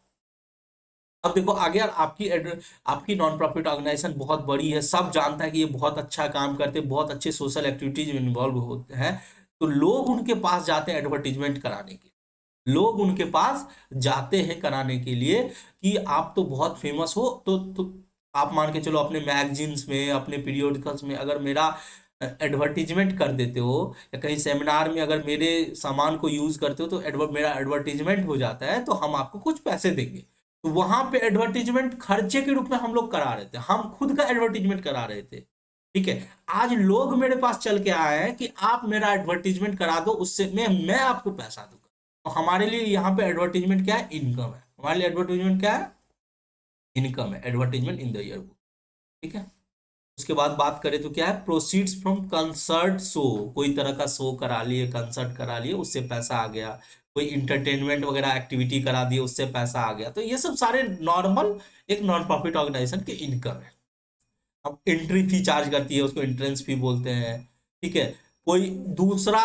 अब देखो आगे यार, आपकी नॉन प्रॉफिट ऑर्गेनाइजेशन बहुत बड़ी है, सब जानता है कि ये बहुत अच्छा काम करते हैं, बहुत अच्छे सोशल एक्टिविटीज में इन्वॉल्व होते हैं, तो लोग उनके पास जाते हैं एडवर्टीजमेंट कराने के, लोग उनके पास जाते हैं कराने के लिए कि आप तो बहुत फेमस हो, तो आप मान के चलो अपने मैगजीन्स में, अपने पीरियोडिकल्स में अगर मेरा एडवर्टीजमेंट कर देते हो, या कहीं सेमिनार में अगर मेरे सामान को यूज करते हो, तो मेरा एडवर्टीजमेंट हो जाता है, तो हम आपको कुछ पैसे देंगे। तो वहां पे एडवर्टीजमेंट खर्चे के रूप में हम लोग करा रहे थे, हम खुद का एडवर्टीजमेंट करा रहे थे। ठीक है, आज लोग मेरे पास चल के आए हैं कि आप मेरा एडवर्टीजमेंट करा दो, उससे मैं आपको पैसा दूंगा। तो हमारे लिए यहाँ पे एडवर्टीजमेंट क्या है? इनकम है। हमारे लिए एडवर्टीजमेंट क्या है? इनकम है, advertisement in the year book. ठीक है, उसके बाद बात करें तो क्या है, प्रोसीड्स फ्रॉम कंसर्ट शो, कोई तरह का शो करा लिए, कंसर्ट करा लिए, उससे पैसा आ गया, कोई इंटरटेनमेंट वगैरह एक्टिविटी करा दी, उससे पैसा आ गया, तो ये सब सारे नॉर्मल एक नॉन प्रॉफिट ऑर्गेनाइजेशन के इनकम है। अब एंट्री फी चार्ज करती है, उसको एंट्रेंस फी बोलते हैं। ठीक है, कोई दूसरा,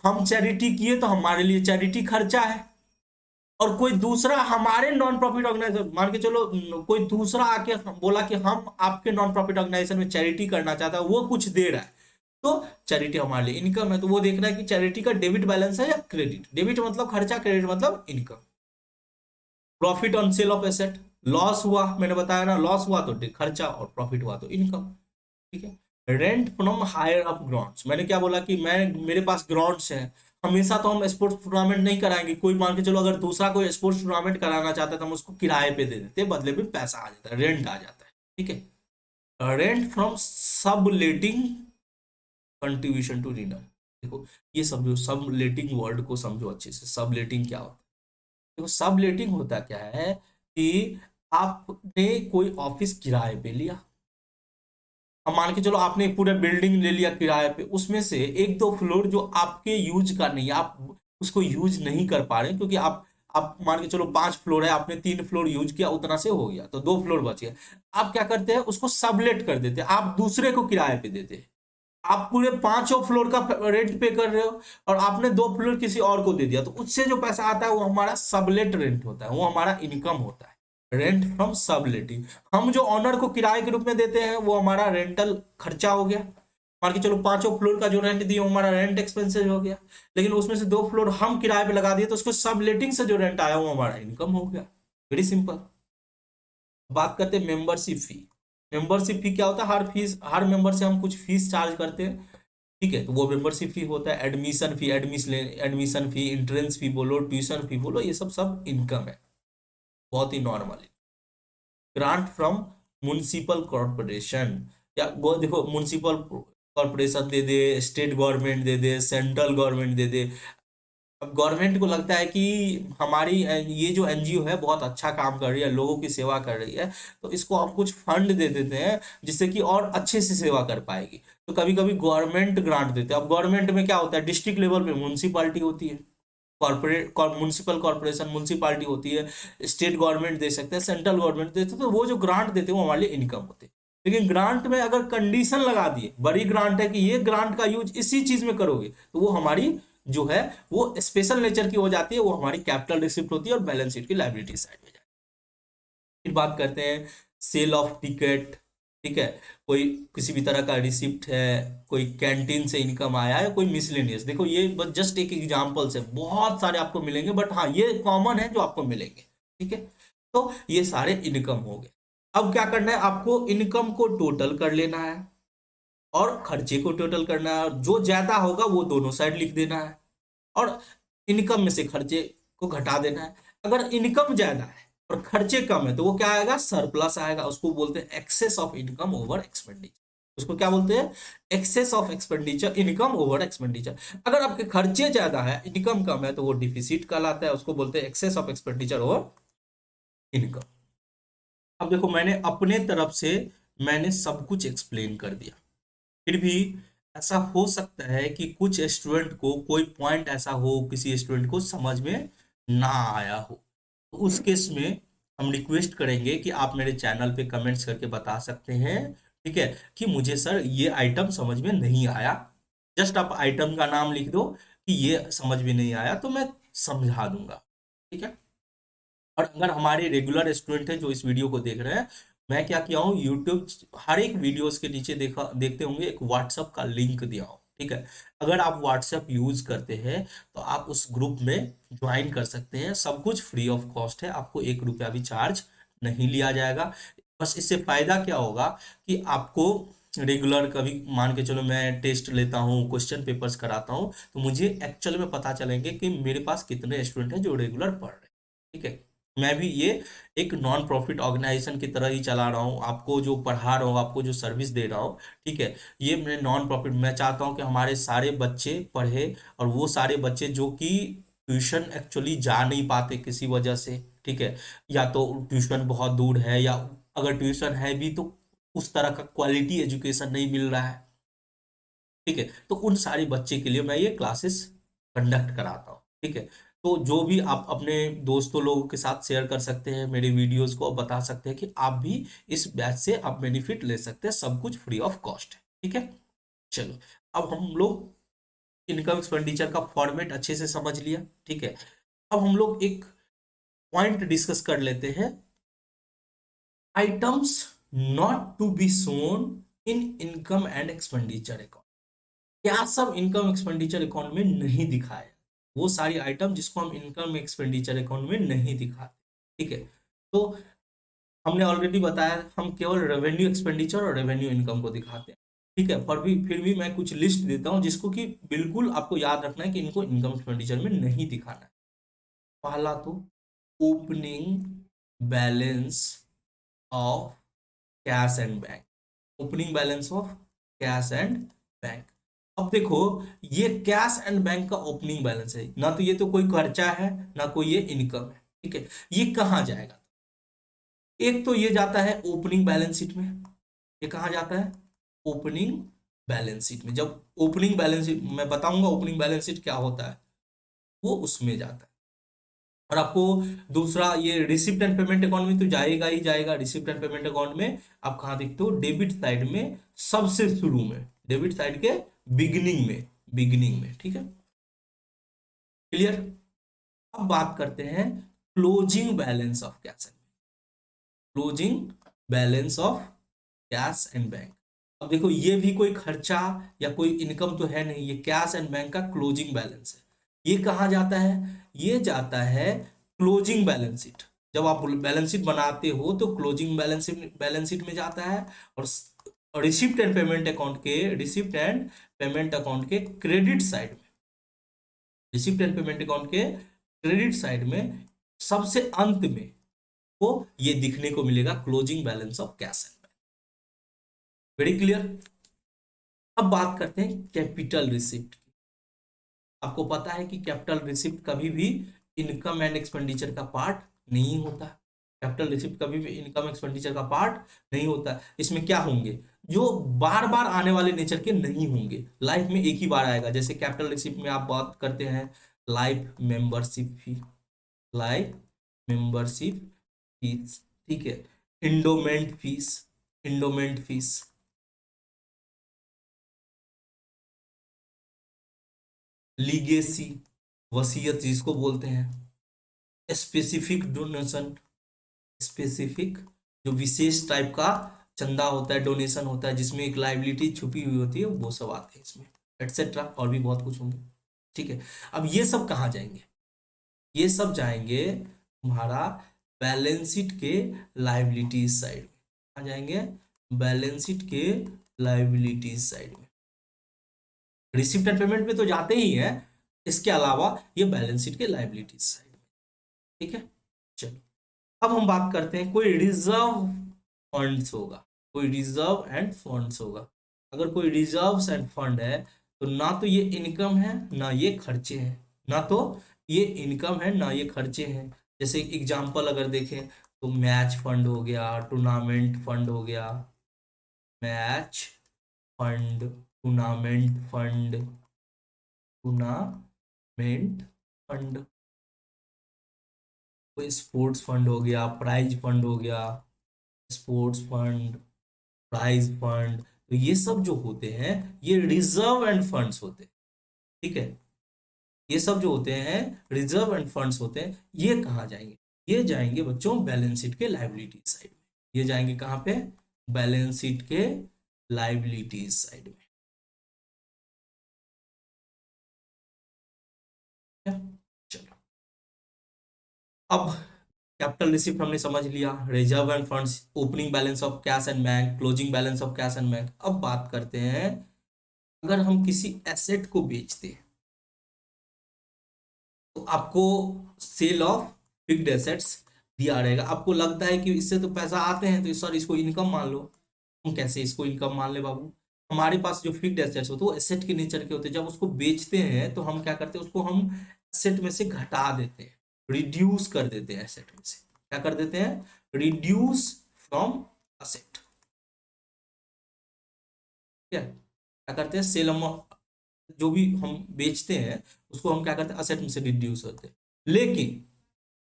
हम चैरिटी किए तो हमारे लिए चैरिटी खर्चा है, और कोई दूसरा हमारे नॉन प्रॉफिट ऑर्गेनाइजेशन, मान के चलो कोई दूसरा आके बोला कि हम आपके नॉन प्रॉफिट ऑर्गेनाइजेशन में चैरिटी करना चाहता है, वो कुछ दे रहा है, तो चैरिटी हमारे लिए इनकम है। तो वो देखना है कि चैरिटी का डेबिट बैलेंस है या क्रेडिट, डेबिट मतलब खर्चा, क्रेडिट मतलब income. Profit on sale of asset, loss हुआ, मैंने बताया ना, लॉस हुआ तो खर्चा, और प्रॉफिट हुआ तो इनकम। ठीक है, rent from hire of grounds, मैंने क्या बोला कि मैं मेरे पास ग्राउंड्स हैं, हमेशा तो हम स्पोर्ट्स टूर्नामेंट नहीं कराएंगे, कोई मान के चलो अगर दूसरा कोई स्पोर्ट्स टूर्नामेंट कराना चाहता है तो हम उसको किराए पे दे देते हैं, बदले में पैसा आ जाता है, रेंट आ जाता है। ठीक है, रेंट फ्रॉम सब लेटिंग कंट्रीब्यूशन टू रिनर, देखो ये समझो, सब लेटिंग वर्ड को समझो अच्छे से, सब लेटिंग क्या होता है? देखो सब लेटिंग होता क्या है कि आपने कोई ऑफिस किराए पे लिया, अब मान के चलो आपने पूरा बिल्डिंग ले लिया किराए पे, उसमें से एक दो फ्लोर जो आपके यूज का नहीं है, आप उसको यूज नहीं कर पा रहे क्योंकि आप मान के चलो 5 फ्लोर है, आपने 3 फ्लोर यूज किया, उतना से हो गया, तो 2 फ्लोर बच गया। आप क्या करते हैं, उसको सबलेट कर देते हैं, आप दूसरे को किराए पे देते हैं। आप पूरे 5 फ्लोर का रेंट पे कर रहे हो, और आपने 2 फ्लोर किसी और को दे दिया, तो उससे जो पैसा आता है वो हमारा सबलेट रेंट होता है, वो हमारा इनकम होता है, रेंट फ्रॉम सबलेटिंग। हम जो ऑनर को किराए के रूप में देते हैं वो हमारा रेंटल खर्चा हो गया, मान के चलो 5 फ्लोर का जो रेंट दिया हमारा रेंट एक्सपेंसेस हो गया, लेकिन उसमें से 2 फ्लोर हम किराए पे लगा दिए, तो उसको सबलेटिंग से जो रेंट आया वो हमारा इनकम हो गया। Very simple. बात करते हैं मेंबरशिप फी। मेंबरशिप फी क्या होता है? हर मेंबर से हम कुछ फीस चार्ज करते हैं। ठीक है, तो वो मेंबरशिप फी होता है। Admission fee, admission fee, entrance fee बोलो, ट्यूशन फी बोलो, ये सब सब इनकम है, बहुत ही normal. Grant from municipal corporation, या वो देखो म्युनिसिपल कॉरपोरेशन दे दे, स्टेट गवर्नमेंट दे दे, सेंट्रल गवर्नमेंट दे दे। अब गवर्नमेंट को लगता है कि हमारी ये जो एनजीओ है बहुत अच्छा काम कर रही है, लोगों की सेवा कर रही है, तो इसको हम कुछ फंड दे देते हैं जिससे कि और अच्छे से सेवा कर पाएगी, तो कभी कभी गवर्नमेंट ग्रांट देते हैं। अब गवर्नमेंट में क्या होता है, डिस्ट्रिक्ट लेवल पे म्यूनसिपालिटी होती है, कॉर्पोरेट म्युनिसिपल कॉर्पोरेशन म्यूनसिपालिटी होती है, स्टेट गवर्नमेंट दे सकते हैं, सेंट्रल गवर्नमेंट देते हैं, तो वो जो ग्रांट देते हैं वो हमारे लिए इनकम होते हैं। लेकिन ग्रांट में अगर कंडीशन लगा दिए, बड़ी ग्रांट है कि ये ग्रांट का यूज इसी चीज में करोगे, तो वो हमारी जो है वो स्पेशल नेचर की हो जाती है, वो हमारी कैपिटल रिसिप्ट होती है और बैलेंस शीट की लायबिलिटी साइड में जाती है। फिर बात करते हैं सेल ऑफ टिकट, ठीक है, कोई किसी भी तरह का रिसिप्ट है, कोई कैंटीन से इनकम आया है, कोई मिसलेनियस। देखो ये बस जस्ट एक एग्जांपल्स है, बहुत सारे आपको मिलेंगे, बट हाँ ये कॉमन है जो आपको मिलेंगे। ठीक है, तो ये सारे इनकम हो गए। अब क्या करना है, आपको इनकम को टोटल कर लेना है और खर्चे को टोटल करना है, और जो ज्यादा होगा वो दोनों साइड लिख देना है, और इनकम में से खर्चे को घटा देना है। अगर इनकम ज्यादा है और खर्चे कम है तो वो क्या आएगा, सरप्लस आएगा। उसको बोलते हैं excess of income over expenditure. उसको क्या बोलते हैं, excess of expenditure, income over expenditure. अगर आपके खर्चे ज्यादा है इनकम कम है तो वो डिफिसिट कहलाता है, उसको बोलते हैं excess of expenditure over income. अब देखो मैंने अपने तरफ से मैंने सब कुछ एक्सप्लेन कर दिया, फिर भी ऐसा हो सकता है कि कुछ स्टूडेंट को कोई पॉइंट ऐसा हो, किसी स्टूडेंट को समझ में ना आया हो, तो उस केस में हम रिक्वेस्ट करेंगे कि आप मेरे चैनल पे कमेंट्स करके बता सकते हैं, ठीक है, कि मुझे सर ये आइटम समझ में नहीं आया। जस्ट आप आइटम का नाम लिख दो कि ये समझ में नहीं आया, तो मैं समझा दूंगा। ठीक है, और अगर हमारे रेगुलर स्टूडेंट हैं जो इस वीडियो को देख रहे हैं, मैं क्या किया हूँ, यूट्यूब हर एक वीडियोस के नीचे देखते होंगे एक व्हाट्सएप का लिंक दिया हूँ। ठीक है, अगर आप व्हाट्सएप यूज करते हैं तो आप उस ग्रुप में ज्वाइन कर सकते हैं, सब कुछ फ्री ऑफ कॉस्ट है, आपको 1 रुपया भी चार्ज नहीं लिया जाएगा। बस इससे फायदा क्या होगा कि आपको रेगुलर, कभी मान के चलो मैं टेस्ट लेता हूँ, क्वेश्चन पेपर्स कराता हूँ, तो मुझे एक्चुअल में पता चलेंगे कि मेरे पास कितने स्टूडेंट हैं जो रेगुलर पढ़ रहे हैं। ठीक है, मैं भी ये एक नॉन प्रॉफिट ऑर्गेनाइजेशन की तरह ही चला रहा हूँ, आपको जो पढ़ा रहा हूँ, आपको जो सर्विस दे रहा हूँ। ठीक है, ये मैं नॉन प्रॉफिट, मैं चाहता हूँ कि हमारे सारे बच्चे पढ़े, और वो सारे बच्चे जो कि ट्यूशन एक्चुअली जा नहीं पाते किसी वजह से, ठीक है, या तो ट्यूशन बहुत दूर है, या अगर ट्यूशन है भी तो उस तरह का क्वालिटी एजुकेशन नहीं मिल रहा है। ठीक है, तो उन सारे बच्चे के लिए मैं ये क्लासेस कंडक्ट कराता हूँ। ठीक है, तो जो भी आप अपने दोस्तों लोगों के साथ शेयर कर सकते हैं मेरे वीडियोस को, और बता सकते हैं कि आप भी इस बैच से आप बेनिफिट ले सकते हैं, सब कुछ फ्री ऑफ कॉस्ट है। ठीक है, चलो, अब हम लोग इनकम एक्सपेंडिचर का फॉर्मेट अच्छे से समझ लिया। ठीक है, अब हम लोग एक पॉइंट डिस्कस कर लेते हैं, items not to be shown in income and expenditure account. क्या सब इनकम एक्सपेंडिचर अकाउंट में नहीं दिखाया, वो सारी आइटम जिसको हम इनकम एक्सपेंडिचर अकाउंट में नहीं दिखाते। ठीक है, तो हमने ऑलरेडी बताया हम केवल रेवेन्यू एक्सपेंडिचर और रेवेन्यू इनकम को दिखाते हैं। ठीक है, पर भी फिर भी मैं कुछ लिस्ट देता हूं जिसको कि बिल्कुल आपको याद रखना है कि इनको इनकम एक्सपेंडिचर में नहीं दिखाना है। पहला तो opening balance of cash and bank, opening balance of cash and bank. अब देखो, ये कैश एंड बैंक का ओपनिंग बैलेंस है ना, तो ये तो कोई खर्चा है ना कोई ये इनकम है। ठीक है, ये कहाँ जाएगा, एक तो ये जाता है ओपनिंग बैलेंस शीट में। ये कहाँ जाता है, ओपनिंग बैलेंस शीट में। जब ओपनिंग बैलेंस शीट मैं बताऊंगा ओपनिंग बैलेंस शीट क्या होता है, वो उसमें जाता है। और आपको दूसरा ये रिसिप्ट एंड पेमेंट अकाउंट में तो जाएगा ही जाएगा। रिसिप्ट एंड पेमेंट अकाउंट में आप कहाँ देखते हो, डेबिट साइड में, सबसे शुरू में, डेबिट साइड के बिगिनिंग में, बिगिनिंग में। ठीक है, क्लियर। अब बात करते हैं closing balance of cash and, closing balance of cash and bank. अब देखो ये भी कोई खर्चा या कोई इनकम तो है नहीं, ये कैश एंड बैंक का क्लोजिंग बैलेंस है। ये कहाँ जाता है, ये जाता है क्लोजिंग बैलेंस शीट। जब आप बैलेंस शीट बनाते हो तो क्लोजिंग बैलेंस शीट में जाता है, और रिसिप्ट एंड पेमेंट अकाउंट के, रिसिप्ट एंड पेमेंट अकाउंट के क्रेडिट साइड में, रिसिप्ट एंड पेमेंट अकाउंट के क्रेडिट साइड में सबसे अंत में वो ये दिखने को मिलेगा, closing balance of cash and bank. Very clear. अब बात करते हैं कैपिटल रिसिप्ट। आपको पता है कि कैपिटल रिसिप्ट कभी भी इनकम एंड एक्सपेंडिचर का पार्ट नहीं होता। कैपिटल रिसिप्ट कभी भी इनकम एक्सपेंडिचर का पार्ट नहीं होता। इसमें क्या होंगे, जो बार बार आने वाले नेचर के नहीं होंगे, लाइफ में एक ही बार आएगा। जैसे कैपिटल रिसिप्ट में आप बात करते हैं life membership fee, life membership fees, ठीक है, endowment fees, endowment fees, legacy, वसीयत जिसको बोलते हैं, स्पेसिफिक डोनेशन, स्पेसिफिक जो विशेष टाइप का चंदा होता है, डोनेशन होता है, जिसमें एक लाइबिलिटी छुपी हुई होती है, वो सब आते हैं इसमें, एटसेट्रा, और भी बहुत कुछ होंगे। ठीक है, अब ये सब कहाँ जाएंगे? ये सब जाएंगे तुम्हारा बैलेंस शीट के लाइबिलिटीज साइड में। कहाँ जाएंगे? बैलेंस शीट के लाइबिलिटीज साइड में। रिसिप्ट एंड पेमेंट में तो जाते ही हैं, इसके अलावा ये बैलेंस शीट के लाइबिलिटीज साइड में। ठीक है, चलो अब हम बात करते हैं, कोई रिजर्व फंड्स होगा, कोई रिजर्व एंड फंड्स होगा। अगर कोई रिजर्व्स एंड फंड है तो ना तो ये इनकम है ना ये खर्चे हैं, ना तो ये इनकम है ना ये खर्चे हैं। जैसे एग्जांपल अगर देखें तो मैच फंड हो गया, टूर्नामेंट फंड हो गया, match fund, tournament fund, tournament fund, कोई स्पोर्ट्स फंड हो गया, प्राइज फंड हो गया, स्पोर्ट्स फंड, प्राइज फंड। तो ये सब जो होते हैं ये रिजर्व एंड फंड्स होते हैं। ठीक है, ये सब जो होते हैं रिजर्व एंड फंड्स होते हैं, ये कहाँ जाएंगे? ये जाएंगे बच्चों बैलेंस शीट के लाइबिलिटी साइड में। ये जाएंगे कहाँ पे? बैलेंस शीट के लाइबिलिटीज साइड में। चलो अब कैपिटल रिसिप्ट हमने समझ लिया, reserve end funds, opening balance of cash and bank, closing balance of cash and bank. अब बात करते हैं, अगर हम किसी एसेट को बेचते हैं तो आपको सेल ऑफ फिक्स्ड एसेट्स दिया रहेगा। आपको लगता है कि इससे तो पैसा आते हैं तो सर इसको इनकम मान लो। हम कैसे इसको इनकम मान ले बाबू? हमारे पास जो फिक्स्ड एसेट्स होते हैं वो एसेट के नेचर के होते हैं। जब उसको बेचते हैं तो हम क्या करते हैं, उसको हम एसेट में से घटा देते हैं, रिड्यूस कर देते हैं एसेट में से। क्या कर देते हैं? Reduce from asset. क्या क्या करते हैं? सेल, जो भी हम बेचते हैं उसको हम क्या करते हैं, असेट में से रिड्यूस होते हैं। लेकिन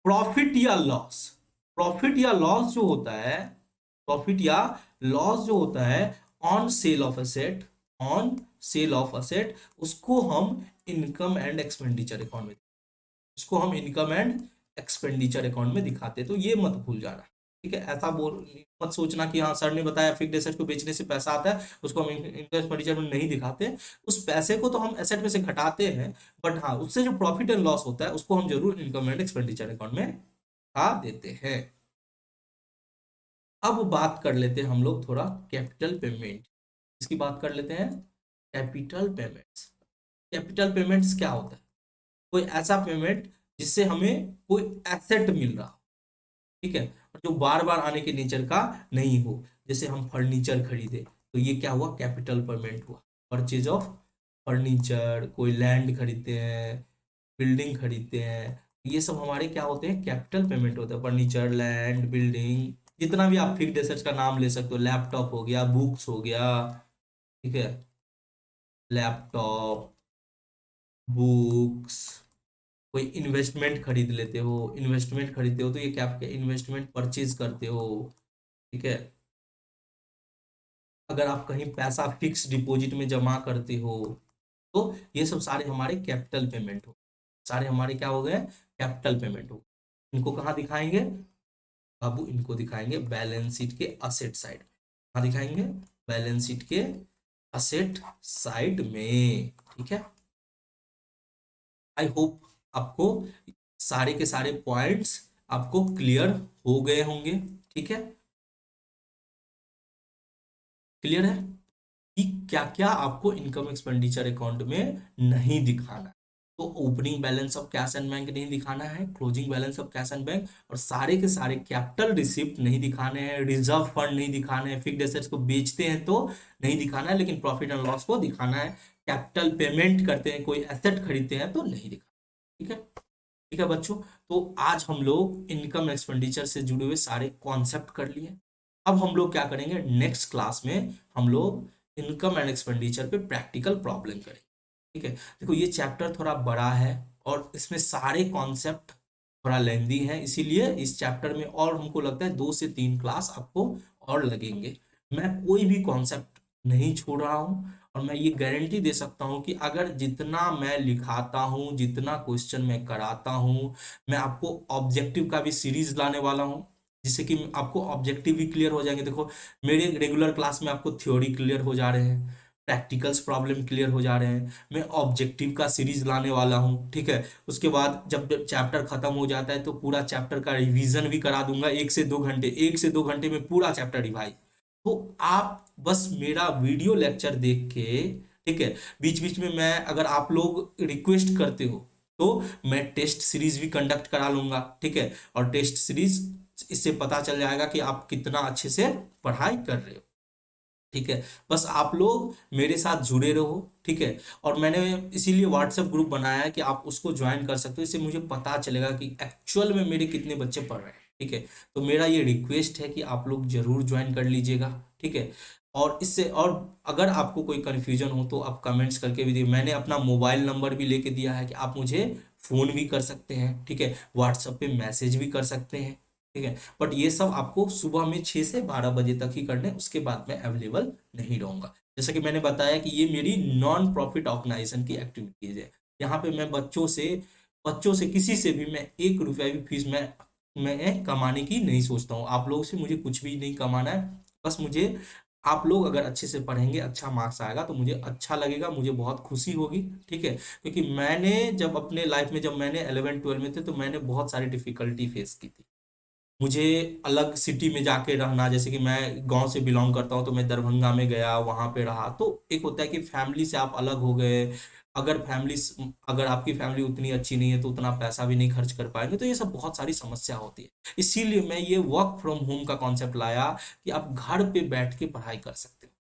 प्रॉफिट या लॉस, प्रॉफिट या लॉस जो होता है, प्रॉफिट या लॉस जो होता है on sale of asset, on sale of asset, उसको हम इनकम एंड एक्सपेंडिचर अकाउंट में, उसको हम इनकम एंड एक्सपेंडिचर अकाउंट में दिखाते हैं। तो ये मत भूल जाना। ठीक है, ऐसा बोल मत सोचना कि हाँ सर ने बताया फिक्स्ड एसेट को बेचने से पैसा आता है, उसको हम इनकम एक्सपेंडिचर में नहीं दिखाते। उस पैसे को तो हम एसेट में से घटाते हैं, बट हाँ उससे जो प्रॉफिट एंड लॉस होता है उसको हम जरूर इनकम एंड एक्सपेंडिचर अकाउंट में दिखा देते हैं। अब बात कर लेते हैं हम लोग थोड़ा कैपिटल पेमेंट, इसकी बात कर लेते हैं। कैपिटल पेमेंट्स, कैपिटल पेमेंट्स क्या होता है? कोई ऐसा पेमेंट जिससे हमें कोई एसेट मिल रहा हो, ठीक है, और जो बार बार आने के नेचर का नहीं हो। जैसे हम फर्नीचर खरीदे तो ये क्या हुआ? कैपिटल पेमेंट हुआ। परचेज ऑफ फर्नीचर, कोई लैंड खरीदते हैं, बिल्डिंग खरीदते हैं, ये सब हमारे क्या होते हैं? कैपिटल पेमेंट होता है। फर्नीचर, लैंड, बिल्डिंग, जितना भी आप फिक्स्ड एसेट्स का नाम ले सकते हो, लैपटॉप हो गया, बुक्स हो गया, ठीक है, लैपटॉप, बुक्स। कोई इन्वेस्टमेंट खरीद लेते हो, इन्वेस्टमेंट खरीदते हो तो ये क्या, इन्वेस्टमेंट परचेज करते हो। ठीक है, अगर आप कहीं पैसा फिक्स डिपॉजिट में जमा करते हो तो ये सब सारे हमारे कैपिटल पेमेंट हो, सारे हमारे क्या हो गए? कैपिटल पेमेंट हो। इनको कहाँ दिखाएंगे बाबू? इनको दिखाएंगे बैलेंस शीट के असेट साइड में। कहाँ दिखाएंगे? बैलेंस शीट के असेट साइड में। ठीक है, आई होप आपको सारे के सारे पॉइंट्स आपको क्लियर हो गए होंगे। ठीक है, क्लियर है कि क्या क्या आपको इनकम एक्सपेंडिचर अकाउंट में नहीं दिखाना है। तो opening balance of cash and bank नहीं दिखाना है, closing balance of cash and bank, और सारे के सारे कैपिटल रिसिप्ट नहीं दिखाने हैं, रिजर्व फंड नहीं दिखाने हैं, फिक्स्ड एसेट्स को बेचते हैं तो नहीं दिखाना है, लेकिन प्रॉफिट एंड लॉस को दिखाना है। कैपिटल पेमेंट करते हैं, कोई एसेट खरीदते हैं तो नहीं दिखाना। ठीक है, ठीक है बच्चों, तो आज हम लोग इनकम एक्सपेंडिचर से जुड़े हुए सारे कॉन्सेप्ट कर लिए। अब हम लोग क्या करेंगे, नेक्स्ट क्लास में हम लोग इनकम एंड एक्सपेंडिचर पे प्रैक्टिकल प्रॉब्लम करेंगे। ठीक है, देखो ये चैप्टर थोड़ा बड़ा है और इसमें सारे कॉन्सेप्ट थोड़ा लेंदी है, इसीलिए इस चैप्टर में और हमको लगता है 2 से 3 क्लास आपको और लगेंगे। मैं कोई भी कॉन्सेप्ट नहीं छोड़ रहा हूँ, और मैं ये गारंटी दे सकता हूँ कि अगर जितना मैं लिखाता हूँ, जितना क्वेश्चन मैं कराता हूँ, मैं आपको ऑब्जेक्टिव का भी सीरीज लाने वाला हूँ। जिससे कि आपको ऑब्जेक्टिव भी क्लियर हो जाएंगे। देखो मेरे रेगुलर क्लास में आपको थ्योरी क्लियर हो जा रहे हैं, प्रैक्टिकल्स प्रॉब्लम क्लियर हो जा रहे हैं, मैं ऑब्जेक्टिव का सीरीज लाने वाला हूँ, ठीक है। उसके बाद जब चैप्टर खत्म हो जाता है तो पूरा चैप्टर का रिवीजन भी करा दूंगा, 1 से 2 घंटे, 1 से 2 घंटे में पूरा चैप्टर रिवाइज। तो आप बस मेरा वीडियो लेक्चर देख के, ठीक है, बीच बीच में मैं अगर आप लोग रिक्वेस्ट करते हो तो मैं टेस्ट सीरीज भी कंडक्ट करा लूंगा, ठीक है। और टेस्ट सीरीज, इससे पता चल जाएगा कि आप कितना अच्छे से पढ़ाई कर रहे हो, ठीक है। बस आप लोग मेरे साथ जुड़े रहो, ठीक है। और मैंने इसीलिए व्हाट्सएप ग्रुप बनाया है कि आप उसको ज्वाइन कर सकते हो, इससे मुझे पता चलेगा कि एक्चुअल में मेरे कितने बच्चे पढ़ रहे हैं, ठीक है। तो मेरा ये रिक्वेस्ट है कि आप लोग जरूर ज्वाइन कर लीजिएगा, ठीक है। और इससे, और अगर आपको कोई कन्फ्यूजन हो तो आप कमेंट्स करके भी दिए, मैंने अपना मोबाइल नंबर भी लेके दिया है कि आप मुझे फ़ोन भी कर सकते हैं, ठीक है, व्हाट्सएप पे मैसेज भी कर सकते हैं, ठीक है। बट ये सब आपको सुबह में 6 से 12 बजे तक ही करने, उसके बाद मैं अवेलेबल नहीं रहूंगा। जैसा कि मैंने बताया कि ये मेरी नॉन प्रॉफिट ऑर्गेनाइजेशन की एक्टिविटीज है। यहाँ पे मैं बच्चों से किसी से भी मैं 1 रुपया भी फीस मैं कमाने की नहीं सोचता हूँ। आप लोगों से मुझे कुछ भी नहीं कमाना है, बस मुझे आप लोग अगर अच्छे से पढ़ेंगे, अच्छा मार्क्स आएगा तो मुझे अच्छा लगेगा, मुझे बहुत खुशी होगी, ठीक है। क्योंकि मैंने जब अपने लाइफ में, जब मैंने 11 12 में थे तो मैंने बहुत सारी डिफिकल्टी फेस की थी। मुझे अलग सिटी में जाके रहना, जैसे कि मैं गांव से बिलोंग करता हूं तो मैं दरभंगा में गया, वहां पे रहा। तो एक होता है कि फैमिली से आप अलग हो गए, अगर आपकी फैमिली उतनी अच्छी नहीं है तो उतना पैसा भी नहीं खर्च कर पाएंगे, तो ये सब बहुत सारी समस्या होती है। इसीलिए मैं ये वर्क फ्रॉम होम का कॉन्सेप्ट लाया कि आप घर पे बैठ के पढ़ाई कर सकते हो।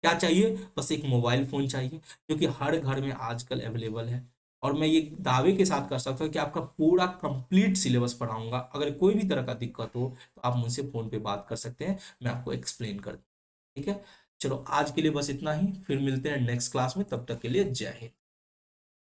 क्या चाहिए? बस एक मोबाइल फोन चाहिए, जो कि हर घर में आजकल अवेलेबल है। और मैं ये दावे के साथ कर सकता हूँ कि आपका पूरा कंप्लीट सिलेबस पढ़ाऊंगा। अगर कोई भी तरह का दिक्कत हो तो आप मुझसे फोन पे बात कर सकते हैं, मैं आपको एक्सप्लेन कर दूँ, ठीक है। चलो आज के लिए बस इतना ही, फिर मिलते हैं नेक्स्ट क्लास में, तब तक के लिए जय हिंद।